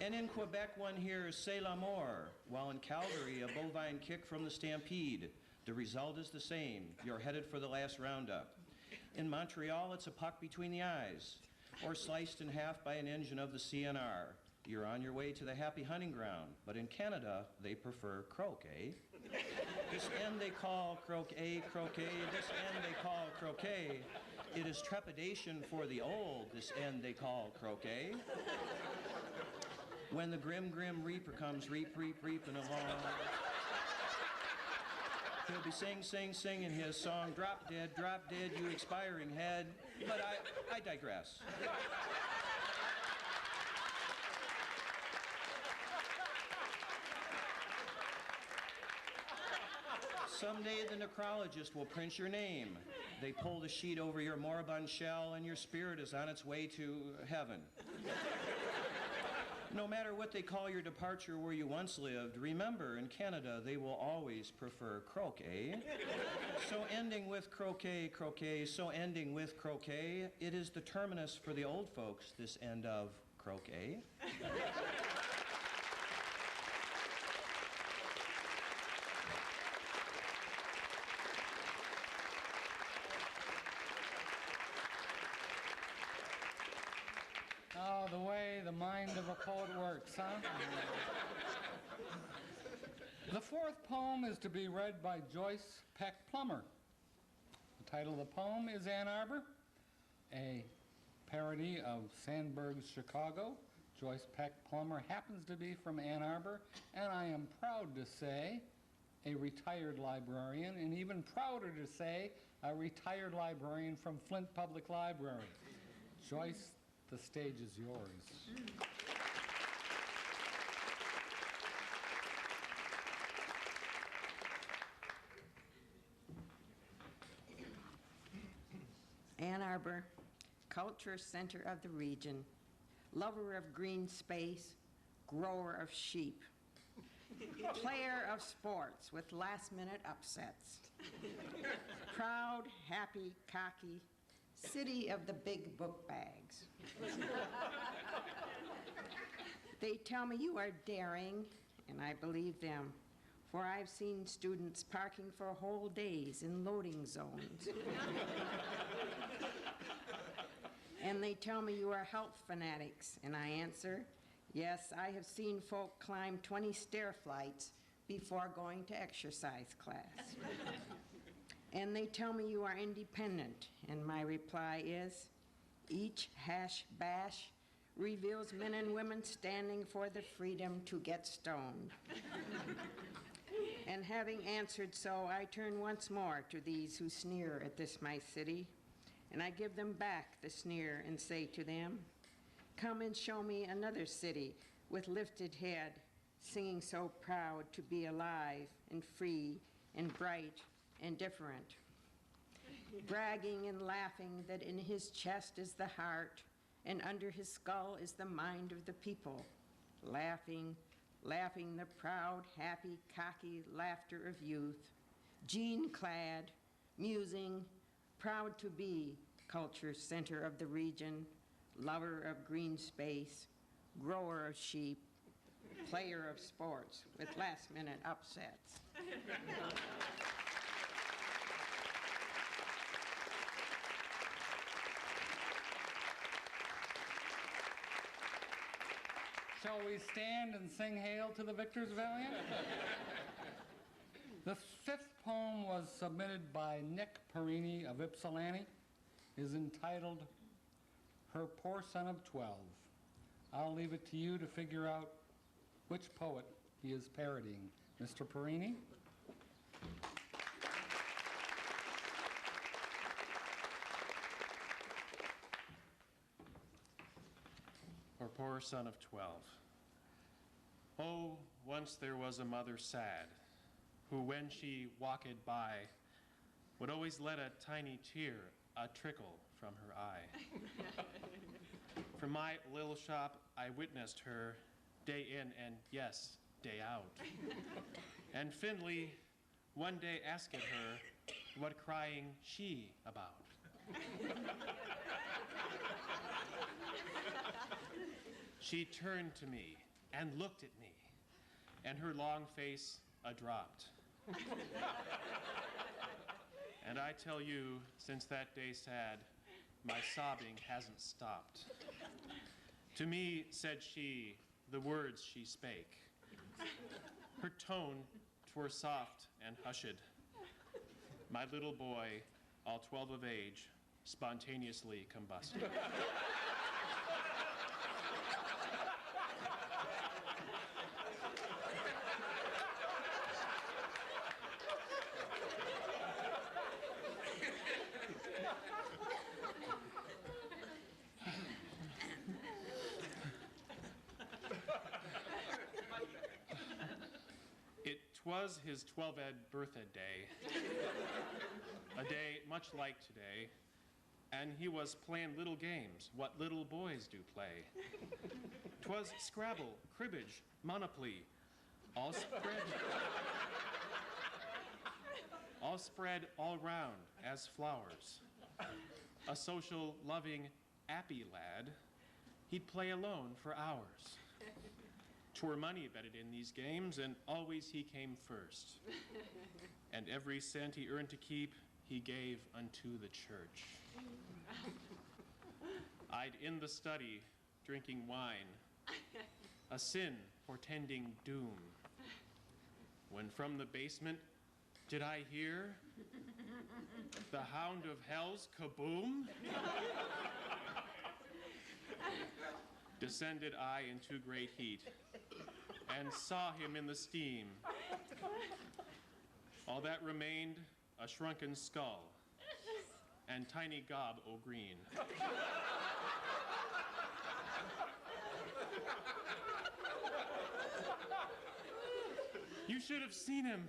And in Quebec one hears c'est l'amour, while in Calgary a bovine kick from the stampede. The result is the same. You're headed for the last roundup. In Montreal it's a puck between the eyes, or sliced in half by an engine of the CNR. You're on your way to the happy hunting ground. But in Canada, they prefer croquet. This end they call croquet, croquet. This end they call croquet. It is trepidation for the old. This end they call croquet. When the grim reaper comes reaping along, he'll be singing his song, drop dead, you expiring head. But I digress. Someday the necrologist will print your name. They pull the sheet over your moribund shell and your spirit is on its way to heaven. No matter what they call your departure where you once lived, remember, in Canada, they will always prefer croquet. So ending with croquet, croquet, so ending with croquet, it is the terminus for the old folks, this end of croquet. Oh, the way the mind of a poet works, huh? The fourth poem is to be read by Joyce Peck Plummer. The title of the poem is Ann Arbor, a parody of Sandburg's Chicago. Joyce Peck Plummer happens to be from Ann Arbor, and I am proud to say a retired librarian, and even prouder to say a retired librarian from Flint Public Library. Joyce, the stage is yours. Ann Arbor, culture center of the region, lover of green space, grower of sheep, player of sports with last-minute upsets, proud, happy, cocky, city of the big book bags. They tell me you are daring, and I believe them, for I've seen students parking for whole days in loading zones. And they tell me you are health fanatics, and I answer, yes, I have seen folk climb 20 stair flights before going to exercise class. And they tell me you are independent, and my reply is, each hash bash reveals men and women standing for the freedom to get stoned. And having answered so, I turn once more to these who sneer at this my city, and I give them back the sneer and say to them, come and show me another city with lifted head, singing so proud to be alive and free and bright and different, bragging and laughing that in his chest is the heart and under his skull is the mind of the people, laughing, laughing the proud, happy, cocky laughter of youth, jean-clad, musing, proud to be culture center of the region, lover of green space, grower of sheep, player of sports with last-minute upsets. Shall we stand and sing Hail to the Victors Valiant? The fifth poem was submitted by Nick Perini of Ypsilanti. It is entitled Her Poor Son of 12. I'll leave it to you to figure out which poet he is parodying. Mr. Perini? Her poor son of 12. Oh, once there was a mother sad, who when she walked by, would always let a tiny tear trickle from her eye. From my little shop I witnessed her day in and yes, day out. And Findlay one day asked her what crying she about. She turned to me and looked at me, and her long face dropped. And I tell you, since that day sad, my sobbing hasn't stopped. To me, said she, the words she spake. Her tone, 'twere soft and hushèd. My little boy, all 12 of age, spontaneously combusted. Was his 12ed birthday day, a day much like today, and he was playing little games, what little boys do play. 'Twas Scrabble, cribbage, Monopoly, all spread all round as flowers. A social, loving, appy lad, he'd play alone for hours. 'Twere money betted in these games, and always he came first. And every cent he earned to keep, he gave unto the church. I'd in the study drinking wine, a sin portending doom. When from the basement did I hear the hound of hell's kaboom? Descended I into great heat and saw him in the steam. All that remained, a shrunken skull and tiny gob o' green. You should have seen him.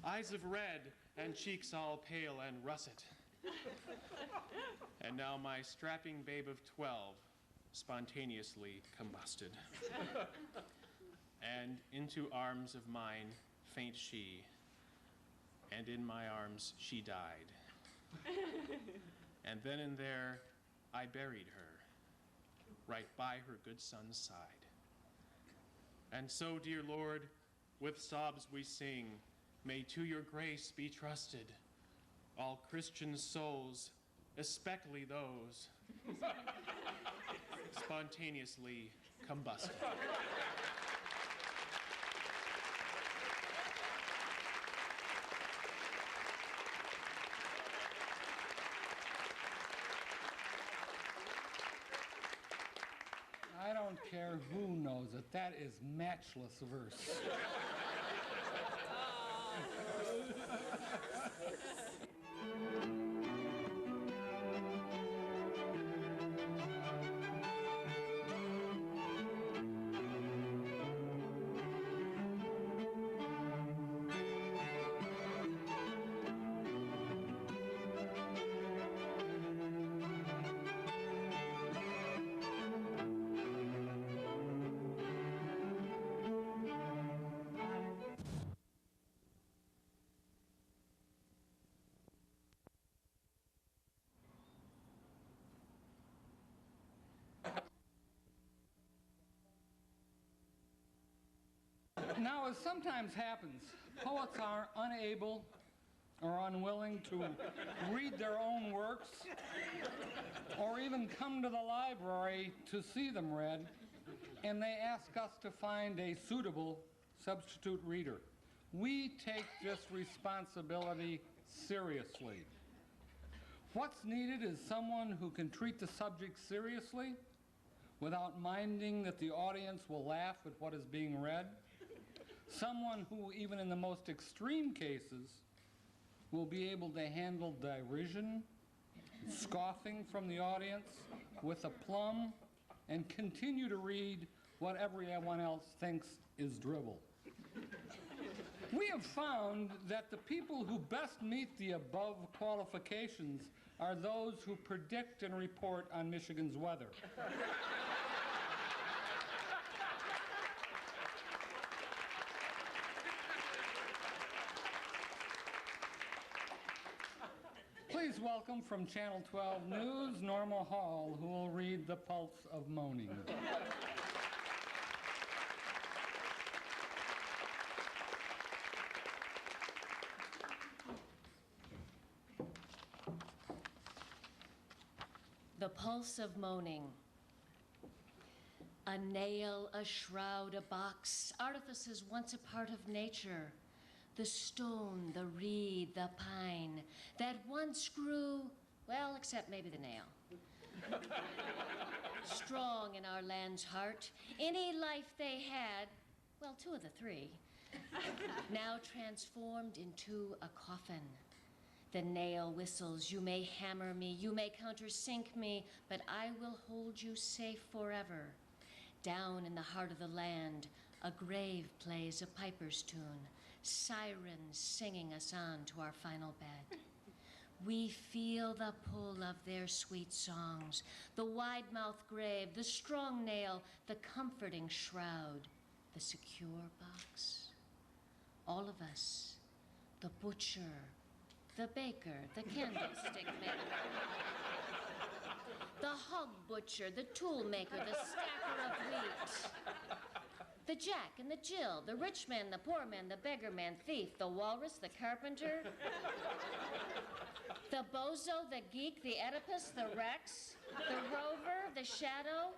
Eyes of red and cheeks all pale and russet. And now my strapping babe of 12 spontaneously combusted. And into arms of mine faint she, and in my arms she died. And then and there I buried her, right by her good son's side. And so, dear Lord, with sobs we sing, may to your grace be trusted all Christian souls, especially those spontaneously combusted. I don't care who knows it. That is matchless verse. Now, as sometimes happens, poets are unable or unwilling to read their own works or even come to the library to see them read, and they ask us to find a suitable substitute reader. We take this responsibility seriously. What's needed is someone who can treat the subject seriously without minding that the audience will laugh at what is being read. Someone who, even in the most extreme cases, will be able to handle derision, scoffing from the audience with aplomb, and continue to read what everyone else thinks is drivel. We have found that the people who best meet the above qualifications are those who predict and report on Michigan's weather. Please welcome from Channel 12 News, Norma Hall, who will read The Pulse of Moaning. The Pulse of Moaning. A nail, a shroud, a box, artifices once a part of nature. The stone, the reed, the pine, that once grew, well, except maybe the nail. Strong in our land's heart, any life they had, well, two of the three, now transformed into a coffin. The nail whistles, you may hammer me, you may countersink me, but I will hold you safe forever. Down in the heart of the land, a grave plays a piper's tune, sirens singing us on to our final bed. We feel the pull of their sweet songs, the wide-mouthed grave, the strong nail, the comforting shroud, the secure box. All of us, the butcher, the baker, the candlestick maker, the hog butcher, the tool maker, the stacker of wheat, the Jack and the Jill, the rich man, the poor man, the beggar man, thief, the walrus, the carpenter, the bozo, the geek, the Oedipus, the Rex, the rover, the shadow,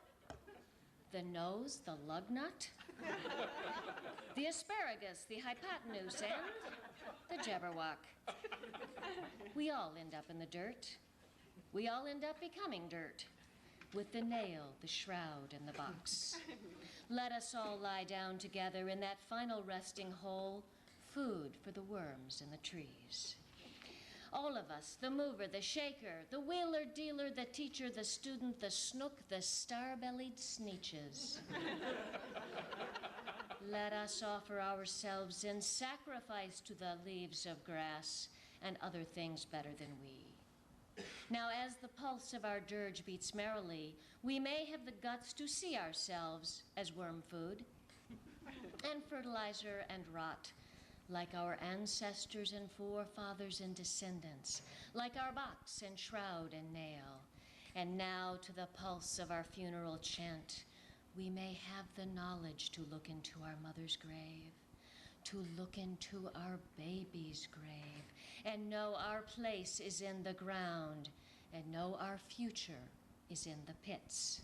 the nose, the lug nut, the asparagus, the hypotenuse, and the jabberwock. We all end up in the dirt. We all end up becoming dirt, with the nail, the shroud, and the box. Let us all lie down together in that final resting hole, food for the worms in the trees. All of us, the mover, the shaker, the wheeler, dealer, the teacher, the student, the snook, the star-bellied sneeches. Let us offer ourselves in sacrifice to the leaves of grass and other things better than we. Now, as the pulse of our dirge beats merrily, we may have the guts to see ourselves as worm food and fertilizer and rot, like our ancestors and forefathers and descendants, like our box and shroud and nail. And now, to the pulse of our funeral chant, we may have the knowledge to look into our mother's grave, to look into our baby's grave, and know our place is in the ground, and know our future is in the pits.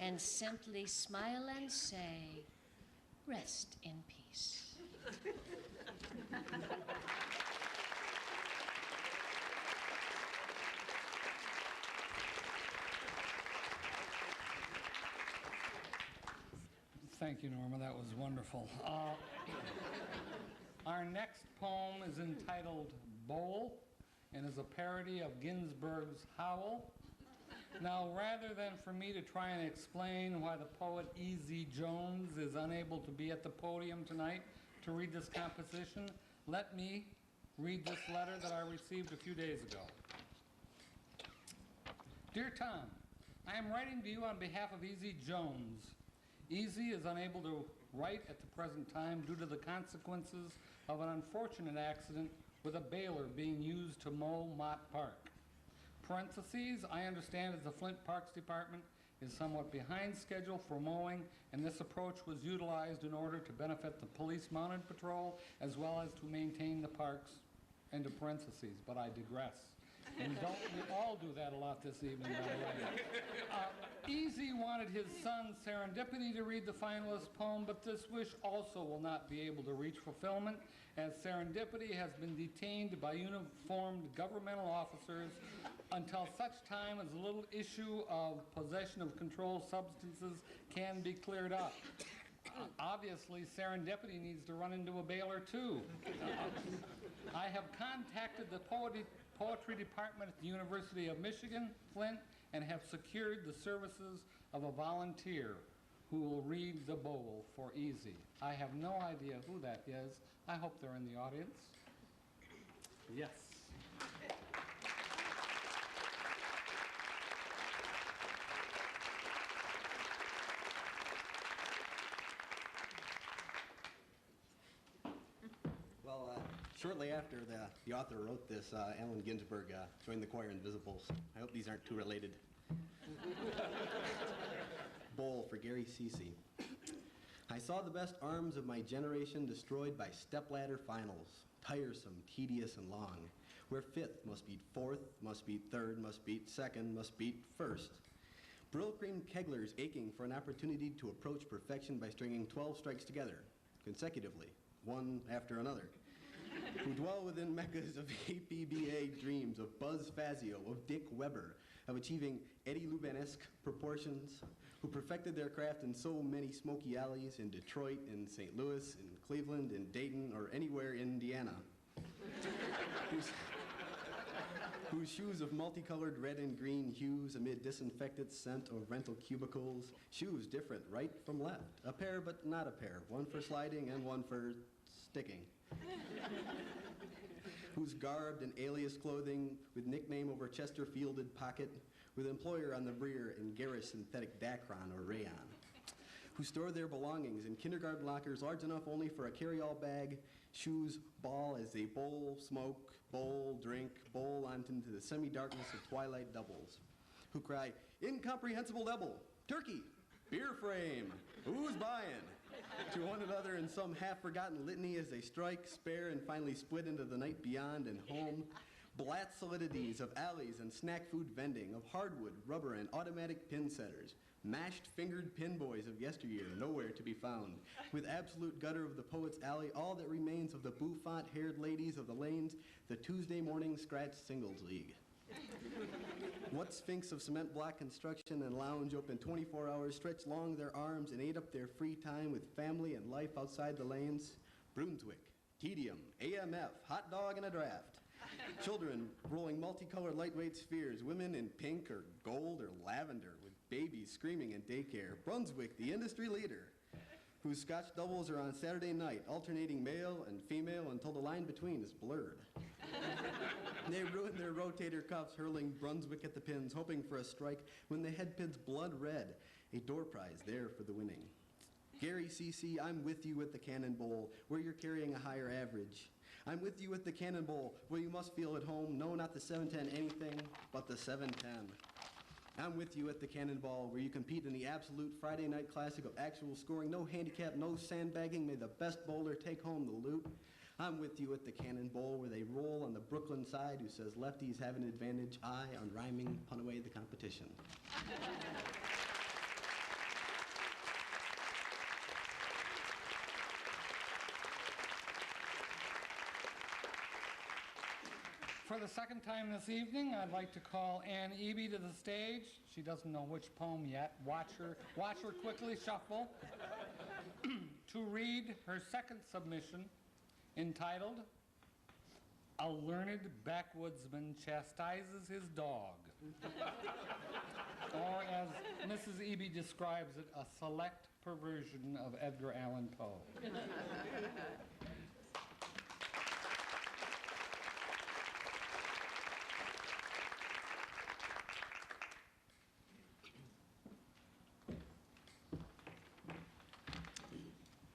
And simply smile and say, rest in peace. Thank you, Norma. That was wonderful. Our next poem is entitled Bowl and is a parody of Ginsberg's Howl. Now, rather than for me to try and explain why the poet E.Z. Jones is unable to be at the podium tonight to read this composition, let me read this letter that I received a few days ago. Dear Tom, I am writing to you on behalf of E.Z. Jones. E.Z. is unable to write at the present time due to the consequences of an unfortunate accident with a baler being used to mow Mott Park. Parentheses, I understand as the Flint Parks Department is somewhat behind schedule for mowing, and this approach was utilized in order to benefit the police mounted patrol as well as to maintain the parks, into parentheses, but I digress. And we all do that a lot this evening, by the way. Easy wanted his son Serendipity to read the finalist poem, but this wish also will not be able to reach fulfillment, as Serendipity has been detained by uniformed governmental officers until such time as the little issue of possession of controlled substances can be cleared up. Obviously, Serendipity needs to run into a baler, too. I have contacted the Poetry Department at the University of Michigan, Flint, and have secured the services of a volunteer who will read the bowl for Easy. I have no idea who that is. I hope they're in the audience. Yes. Shortly after the author wrote this, Allen Ginsberg joined the choir Invisibles. I hope these aren't too related. Bowl for Gary Cece. I saw the best arms of my generation destroyed by stepladder finals, tiresome, tedious, and long, where fifth must beat fourth, must beat third, must beat second, must beat first. Brill-cream kegglers aching for an opportunity to approach perfection by stringing 12 strikes together, consecutively, one after another, who dwell within meccas of APBA dreams of Buzz Fazio, of Dick Weber, of achieving Eddie Lubanesque proportions, who perfected their craft in so many smoky alleys in Detroit, in St. Louis, in Cleveland, in Dayton, or anywhere in Indiana, whose shoes of multicolored red and green hues amid disinfectant scent of rental cubicles, shoes different right from left, a pair but not a pair, one for sliding and one for sticking, who's garbed in alias clothing with nickname over Chesterfielded pocket, with employer on the rear in garish synthetic Dacron or rayon, who store their belongings in kindergarten lockers large enough only for a carry-all bag, shoes ball as they bowl, smoke, bowl, drink, bowl on into the semi-darkness of twilight doubles, who cry, incomprehensible double, turkey, beer frame, who's buying? To one another in some half-forgotten litany as they strike, spare, and finally split into the night beyond and home, Black solidities of alleys and snack food vending, of hardwood, rubber, and automatic pin setters. Mashed fingered pin boys of yesteryear, nowhere to be found. With absolute gutter of the Poet's Alley, all that remains of the bouffant-haired ladies of the lanes, the Tuesday morning scratch singles league. What sphinx of cement block construction and lounge open 24 hours, stretched long their arms and ate up their free time with family and life outside the lanes? Brunswick, tedium, AMF, hot dog and a draft. Children rolling multicolored lightweight spheres, women in pink or gold or lavender with babies screaming in daycare. Brunswick, the industry leader, whose scotch doubles are on Saturday night, alternating male and female until the line between is blurred. They ruin their rotator cuffs, hurling Brunswick at the pins, hoping for a strike when the head pin's blood red, a door prize there for the winning. Gary CC, I'm with you with the Cannonball, where you're carrying a higher average. I'm with you with the Cannonball, where you must feel at home. No, not the 710 anything, but the 710. I'm with you at the Cannonball, where you compete in the absolute Friday night classic of actual scoring. No handicap, no sandbagging. May the best bowler take home the loot. I'm with you at the Cannonball, where they roll on the Brooklyn side, who says lefties have an advantage. I, on rhyming, pun away the competition. For the second time this evening, I'd like to call Ann Eby to the stage. She doesn't know which poem yet. Watch her quickly shuffle. To read her second submission, entitled, A Learned Backwoodsman Chastises His Dog. Or as Mrs. Eby describes it, a select perversion of Edgar Allan Poe.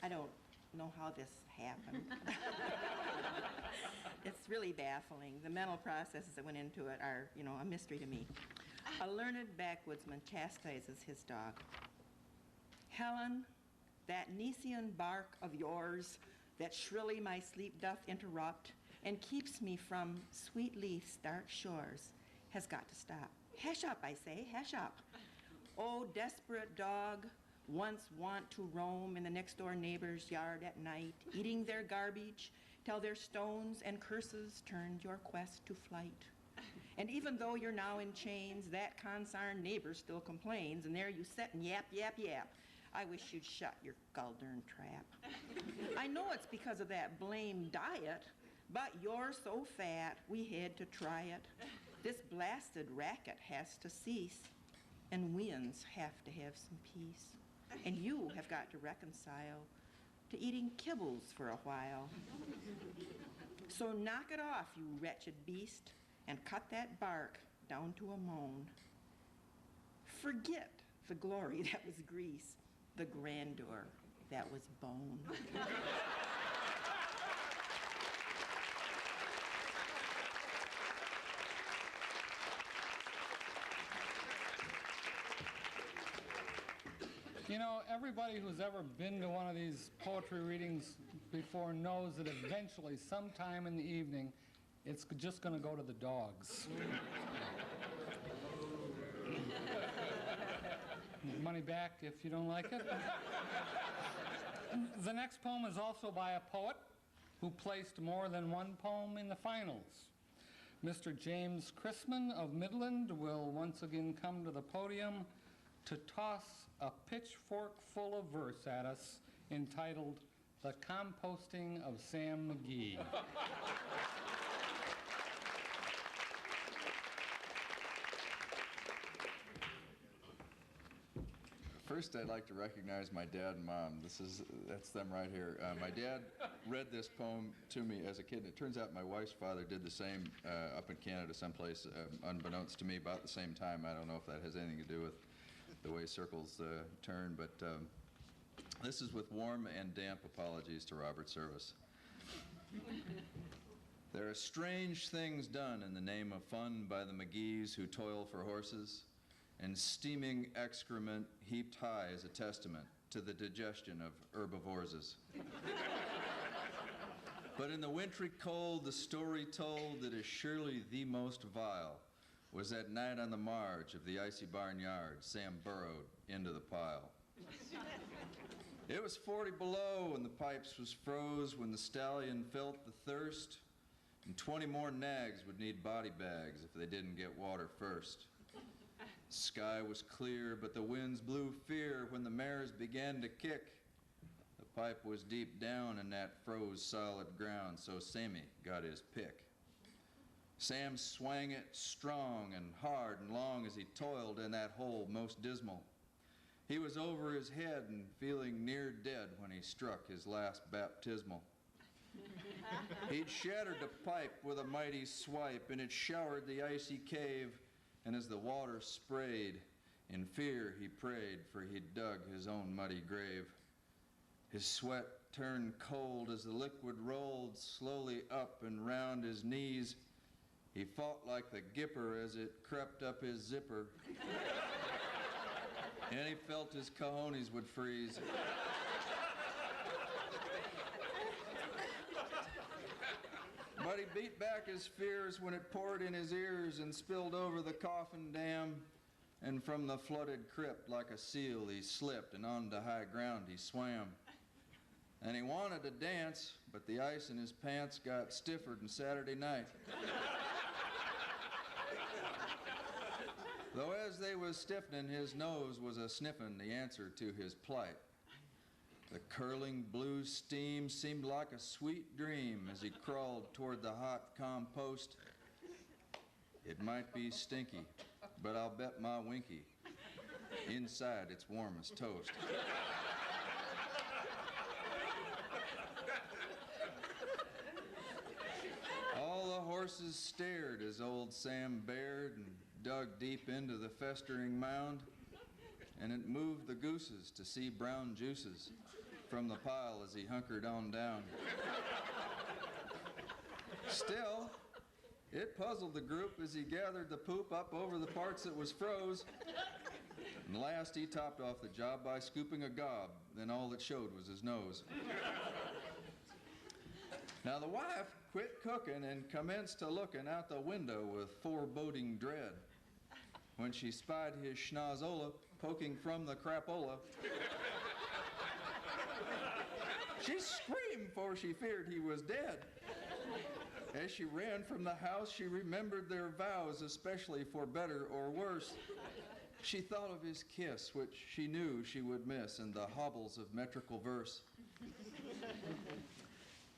I don't know how this happened. It's really baffling. The mental processes that went into it are, a mystery to me. A learned backwoodsman chastises his dog. Helen, that Nisian bark of yours that shrilly my sleep doth interrupt and keeps me from sweet leaf's dark shores has got to stop. Hush up, I say, hush up. Oh, desperate dog, once wont to roam in the next-door neighbor's yard at night, eating their garbage till their stones and curses turned your quest to flight. And even though you're now in chains, that consarned neighbor still complains, and there you sit and yap, yap, yap. I wish you'd shut your guldern trap. I know it's because of that blame diet, but you're so fat we had to try it. This blasted racket has to cease, and weans have to have some peace. And you have got to reconcile to eating kibbles for a while. So knock it off, you wretched beast, and cut that bark down to a moan. Forget the glory that was grease, the grandeur that was bone. Everybody who's ever been to one of these poetry readings before knows that eventually, sometime in the evening, it's just going to go to the dogs. Money back if you don't like it. The next poem is also by a poet who placed more than one poem in the finals. Mr. James Crissman of Midland will once again come to the podium to toss a pitchfork full of verse at us entitled The Composting of Sam McGee. First, I'd like to recognize my dad and mom. That's them right here. My dad read this poem to me as a kid, and it turns out my wife's father did the same up in Canada someplace, unbeknownst to me, about the same time. I don't know if that has anything to do with the way circles turn, but this is with warm and damp apologies to Robert Service. There are strange things done in the name of fun by the McGees who toil for horses, and steaming excrement heaped high is a testament to the digestion of herbivorses. But in the wintry cold, the story told that is surely the most vile was that night on the marge of the icy barnyard, Sam burrowed into the pile. It was 40 below and the pipes was froze when the stallion felt the thirst, and 20 more nags would need body bags if they didn't get water first. The sky was clear, but the winds blew fear when the mares began to kick. The pipe was deep down in that froze solid ground, so Sammy got his pick. Sam swang it strong and hard and long as he toiled in that hole most dismal. He was over his head and feeling near dead when he struck his last baptismal. He'd shattered the pipe with a mighty swipe, and it showered the icy cave, and as the water sprayed, in fear he prayed, for he'd dug his own muddy grave. His sweat turned cold as the liquid rolled slowly up and round his knees. He fought like the gipper as it crept up his zipper. And he felt his cojones would freeze. But he beat back his fears when it poured in his ears and spilled over the coffin dam. And from the flooded crypt like a seal he slipped, and onto high ground he swam. And he wanted to dance, but the ice in his pants got stiffer than Saturday night. Though as they was stiffening, his nose was a-sniffin' the answer to his plight. The curling blue steam seemed like a sweet dream as he crawled toward the hot compost. It might be stinky, but I'll bet my winky, inside it's warm as toast. All the horses stared as old Sam bared and dug deep into the festering mound, and it moved the gooses to see brown juices from the pile as he hunkered on down. Still, it puzzled the group as he gathered the poop up over the parts that was froze. And last he topped off the job by scooping a gob, then all that showed was his nose. Now the wife quit cooking and commenced to looking out the window with foreboding dread when she spied his schnozola poking from the crapola. She screamed, for she feared he was dead. As she ran from the house, she remembered their vows, especially for better or worse. She thought of his kiss, which she knew she would miss, and the hobbles of metrical verse.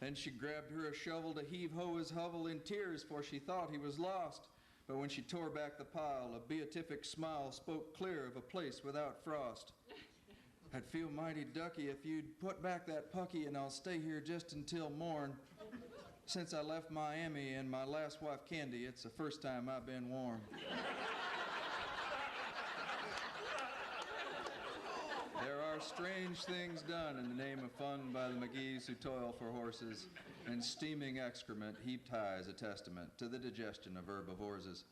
Then she grabbed her a shovel to heave-ho his hovel in tears, for she thought he was lost. But when she tore back the pile, a beatific smile spoke clear of a place without frost. I'd feel mighty ducky if you'd put back that pucky, and I'll stay here just until morn. Since I left Miami and my last wife, Candy, it's the first time I've been warm. There are strange things done in the name of fun by the McGees who toil for horses, and steaming excrement heaped high as a testament to the digestion of herbivores.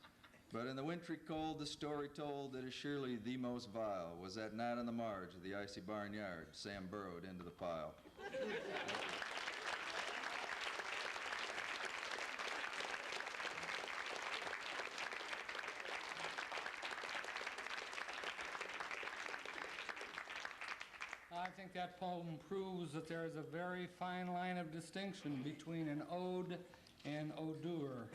But in the wintry cold, the story told that is surely the most vile was that night on the marge of the icy barnyard, Sam burrowed into the pile. I think that poem proves that there is a very fine line of distinction between an ode and odeur.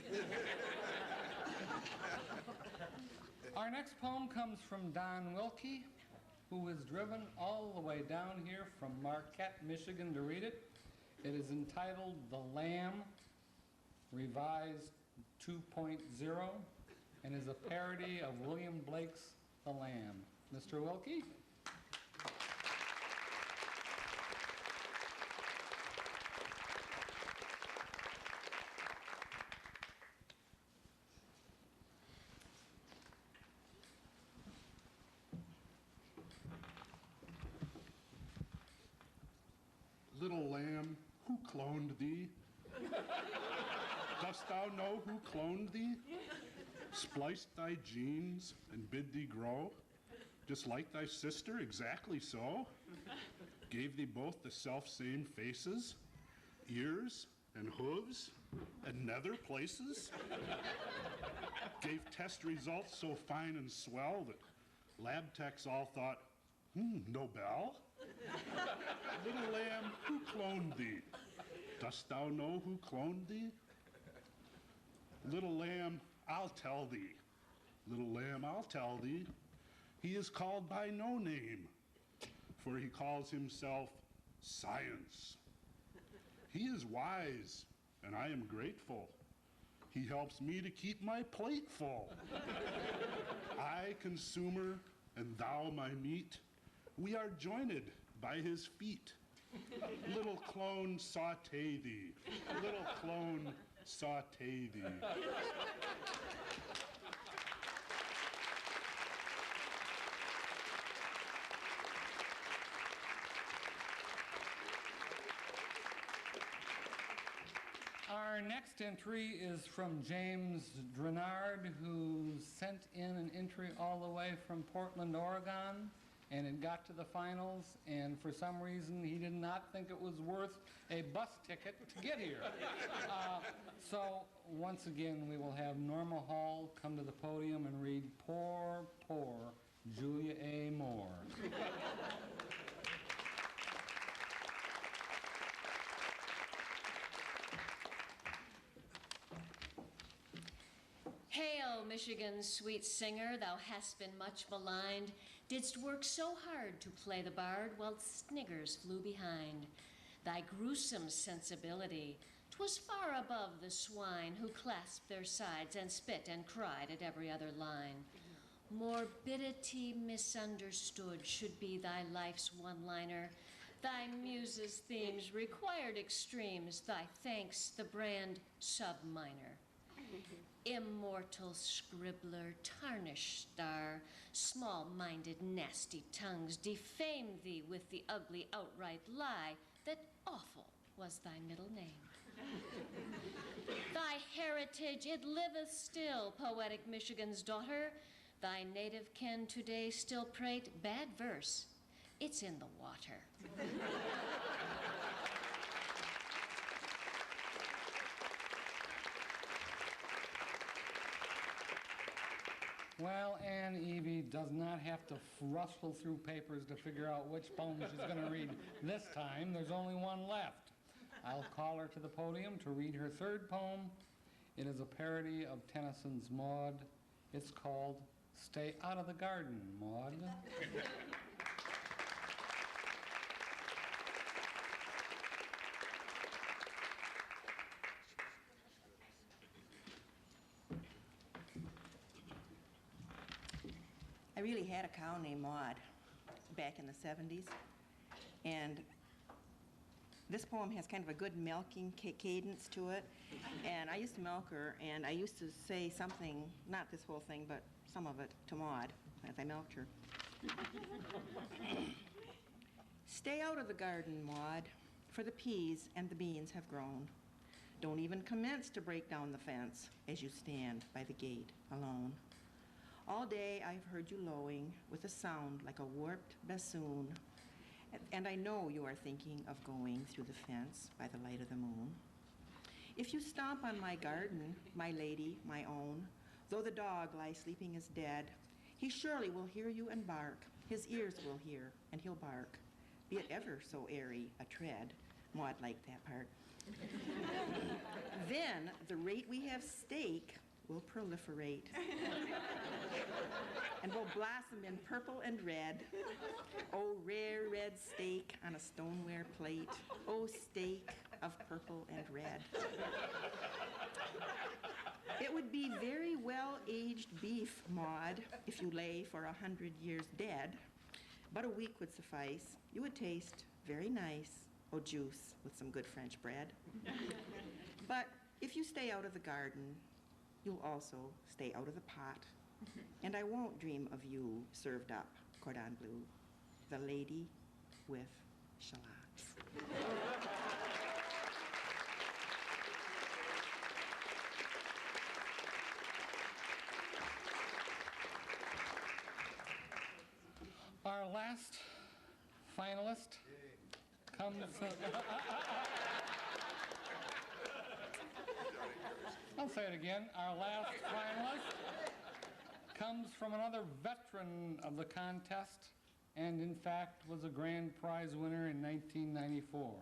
Our next poem comes from Don Wilkie, who was driven all the way down here from Marquette, Michigan to read it. It is entitled The Lamb, Revised 2.0, and is a parody of William Blake's The Lamb. Mr. Wilkie? Little lamb, who cloned thee? Dost thou know who cloned thee? Spliced thy genes and bid thee grow? Just like thy sister, exactly so? Gave thee both the self-same faces, ears, and hooves and nether places. Gave test results so fine and swell that lab techs all thought, Nobel? Little lamb, who cloned thee? Dost thou know who cloned thee? Little lamb, I'll tell thee. Little lamb, I'll tell thee. He is called by no name, for he calls himself Science. He is wise, and I am grateful. He helps me to keep my plate full. I, consumer, and thou, my meat, we are joined by his feet. Little clone, saute thee. Little clone, saute thee. Our next entry is from James Drenard, who sent in an entry all the way from Portland, Oregon, and it got to the finals, and for some reason he did not think it was worth a bus ticket to get here. So once again, we will have Norma Hall come to the podium and read Poor, Poor Julia A. Moore. Hail, Michigan's sweet singer, thou hast been much maligned, didst work so hard to play the bard, while sniggers flew behind. Thy gruesome sensibility, 'twas far above the swine who clasped their sides and spit and cried at every other line. Morbidity misunderstood should be thy life's one-liner. Thy muse's themes required extremes, thy thanks the brand sub-minor. Immortal scribbler, tarnished star, small-minded, nasty tongues defame thee with the ugly outright lie that awful was thy middle name. Thy heritage, it liveth still, poetic Michigan's daughter. Thy native ken today still prate bad verse. It's in the water. Well, Ann Evie does not have to rustle through papers to figure out which poem she's going to read this time. There's only one left. I'll call her to the podium to read her third poem. It is a parody of Tennyson's Maud. It's called Stay Out of the Garden, Maud. I really had a cow named Maud back in the 70s, and this poem has kind of a good milking cadence to it, and I used to milk her, and I used to say something, not this whole thing, but some of it, to Maud as I milked her. Stay out of the garden, Maud, for the peas and the beans have grown. Don't even commence to break down the fence as you stand by the gate alone. All day I've heard you lowing with a sound like a warped bassoon, and I know you are thinking of going through the fence by the light of the moon. If you stomp on my garden, my lady, my own, though the dog lie sleeping as dead, he surely will hear you and bark. His ears will hear, and he'll bark, be it ever so airy a tread. Maud liked that part. Then the rate we have steak will proliferate and will blossom in purple and red. Oh, rare red steak on a stoneware plate. Oh, steak of purple and red. It would be very well-aged beef, Maud, if you lay for 100 years dead, but a week would suffice. You would taste very nice, oh, juice with some good French bread. But if you stay out of the garden, you'll also stay out of the pot, and I won't dream of you served up cordon bleu, the lady with shallots. Our last finalist comes... I'll say it again. Our last finalist comes from another veteran of the contest and, in fact, was a grand prize winner in 1994.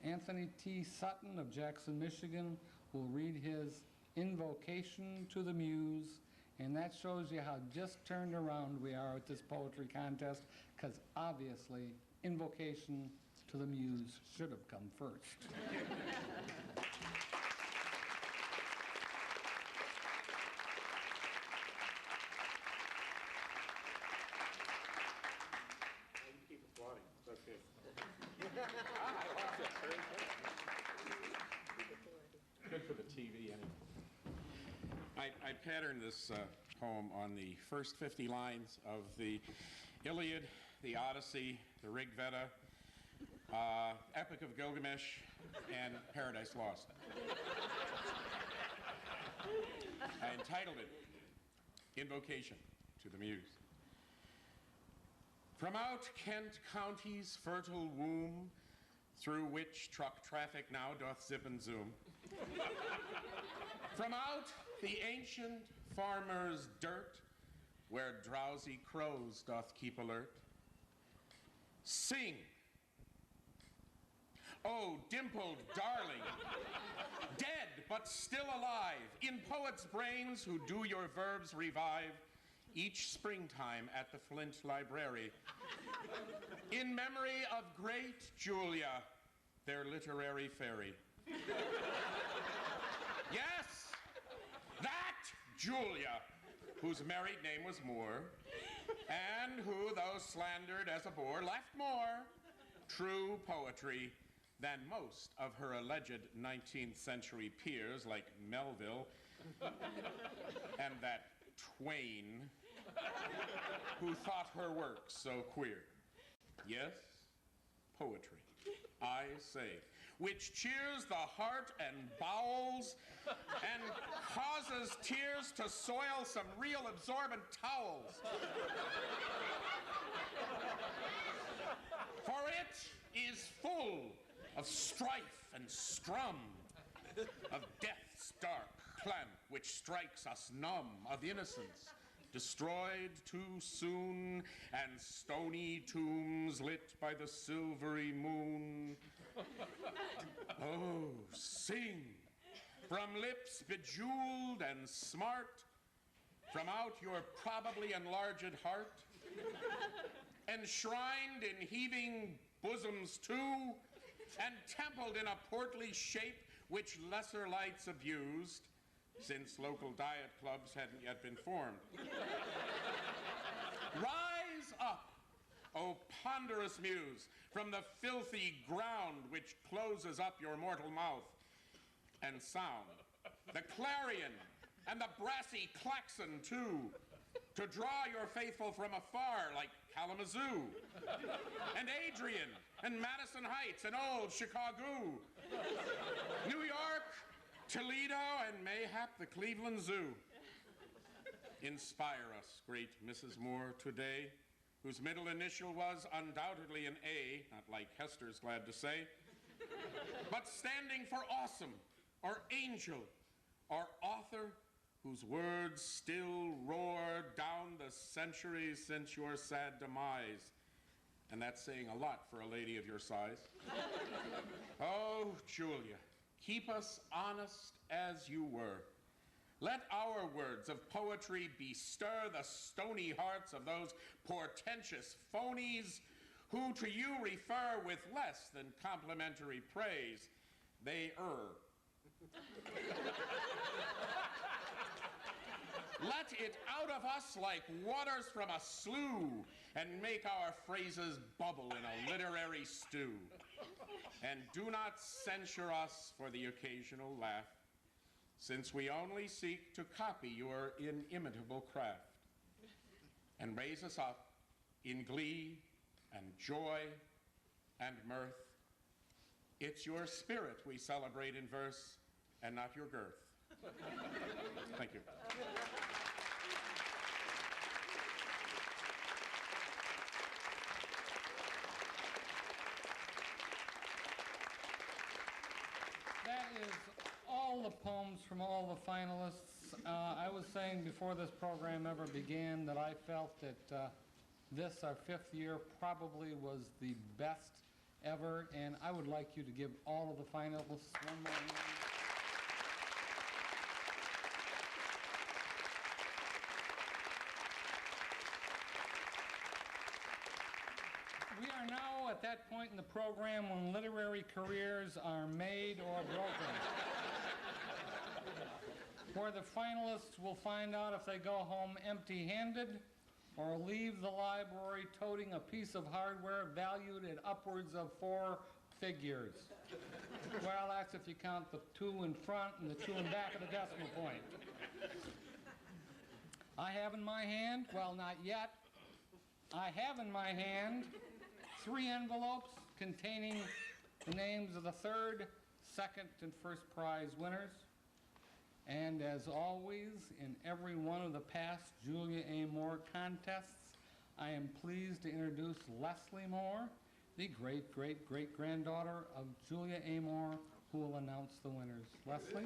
Anthony T. Sutton of Jackson, Michigan, will read his Invocation to the Muse, and that shows you how just turned around we are at this poetry contest, because obviously Invocation to the Muse should have come first. Keep applauding. It's okay. I like it. Very good. Good for the TV, anyway. I patterned this poem on the first 50 lines of the Iliad, the Odyssey, the Rig Veda, Epic of Gilgamesh, and Paradise Lost. I entitled it Invocation to the Muse. From out Kent County's fertile womb, through which truck traffic now doth zip and zoom, from out the ancient farmer's dirt, where drowsy crows doth keep alert, sing, oh dimpled darling, dead but still alive, in poets' brains who do your verbs revive each springtime at the Flint Library, in memory of great Julia, their literary fairy. Yes, that Julia, whose married name was Moore, and who, though slandered as a bore, left more true poetry than most of her alleged 19th century peers like Melville and that Twain, who thought her work so queer. Yes, poetry, I say, which cheers the heart and bowels and causes tears to soil some real absorbent towels. For it is full of strife and strum, of death's dark clamp which strikes us numb, of innocence destroyed too soon, and stony tombs lit by the silvery moon. Oh, sing from lips bejeweled and smart, from out your probably enlarged heart, enshrined in heaving bosoms too, and templed in a portly shape which lesser lights abused, since local diet clubs hadn't yet been formed. Rise up, O ponderous muse, from the filthy ground which closes up your mortal mouth, and sound the clarion and the brassy klaxon too, to draw your faithful from afar like Kalamazoo, and Adrian, and Madison Heights, and old Chicago, New York, Toledo, and mayhap the Cleveland Zoo. Inspire us, great Mrs. Moore, today, whose middle initial was undoubtedly an A, not like Hester's glad to say, but standing for awesome, or angel, or author, whose words still roar down the centuries since your sad demise. And that's saying a lot for a lady of your size. Oh, Julia, keep us honest as you were. Let our words of poetry bestir the stony hearts of those portentous phonies who to you refer with less than complimentary praise. They err. Let it out of us like waters from a slough, and make our phrases bubble in a literary stew. And do not censure us for the occasional laugh, since we only seek to copy your inimitable craft, and raise us up in glee and joy and mirth. It's your spirit we celebrate in verse, and not your girth. Thank you. That is all the poems from from all the finalists. I was saying before this program ever began that I felt that this, our 5th year, probably was the best ever, and I would like you to give all of the finalists one more hand. We are now at that point in the program when literary careers are made or broken, where the finalists will find out if they go home empty-handed or leave the library toting a piece of hardware valued at upwards of 4 figures. Well, that's if you count the 2 in front and the 2 in back of the decimal point. I have in my hand, well, not yet, I have in my hand 3 envelopes containing the names of the 3rd, 2nd, and 1st prize winners. And as always, in every one of the past Julia A. Moore contests, I am pleased to introduce Leslie Moore, the great-great-great-granddaughter of Julia A. Moore, who will announce the winners. Leslie?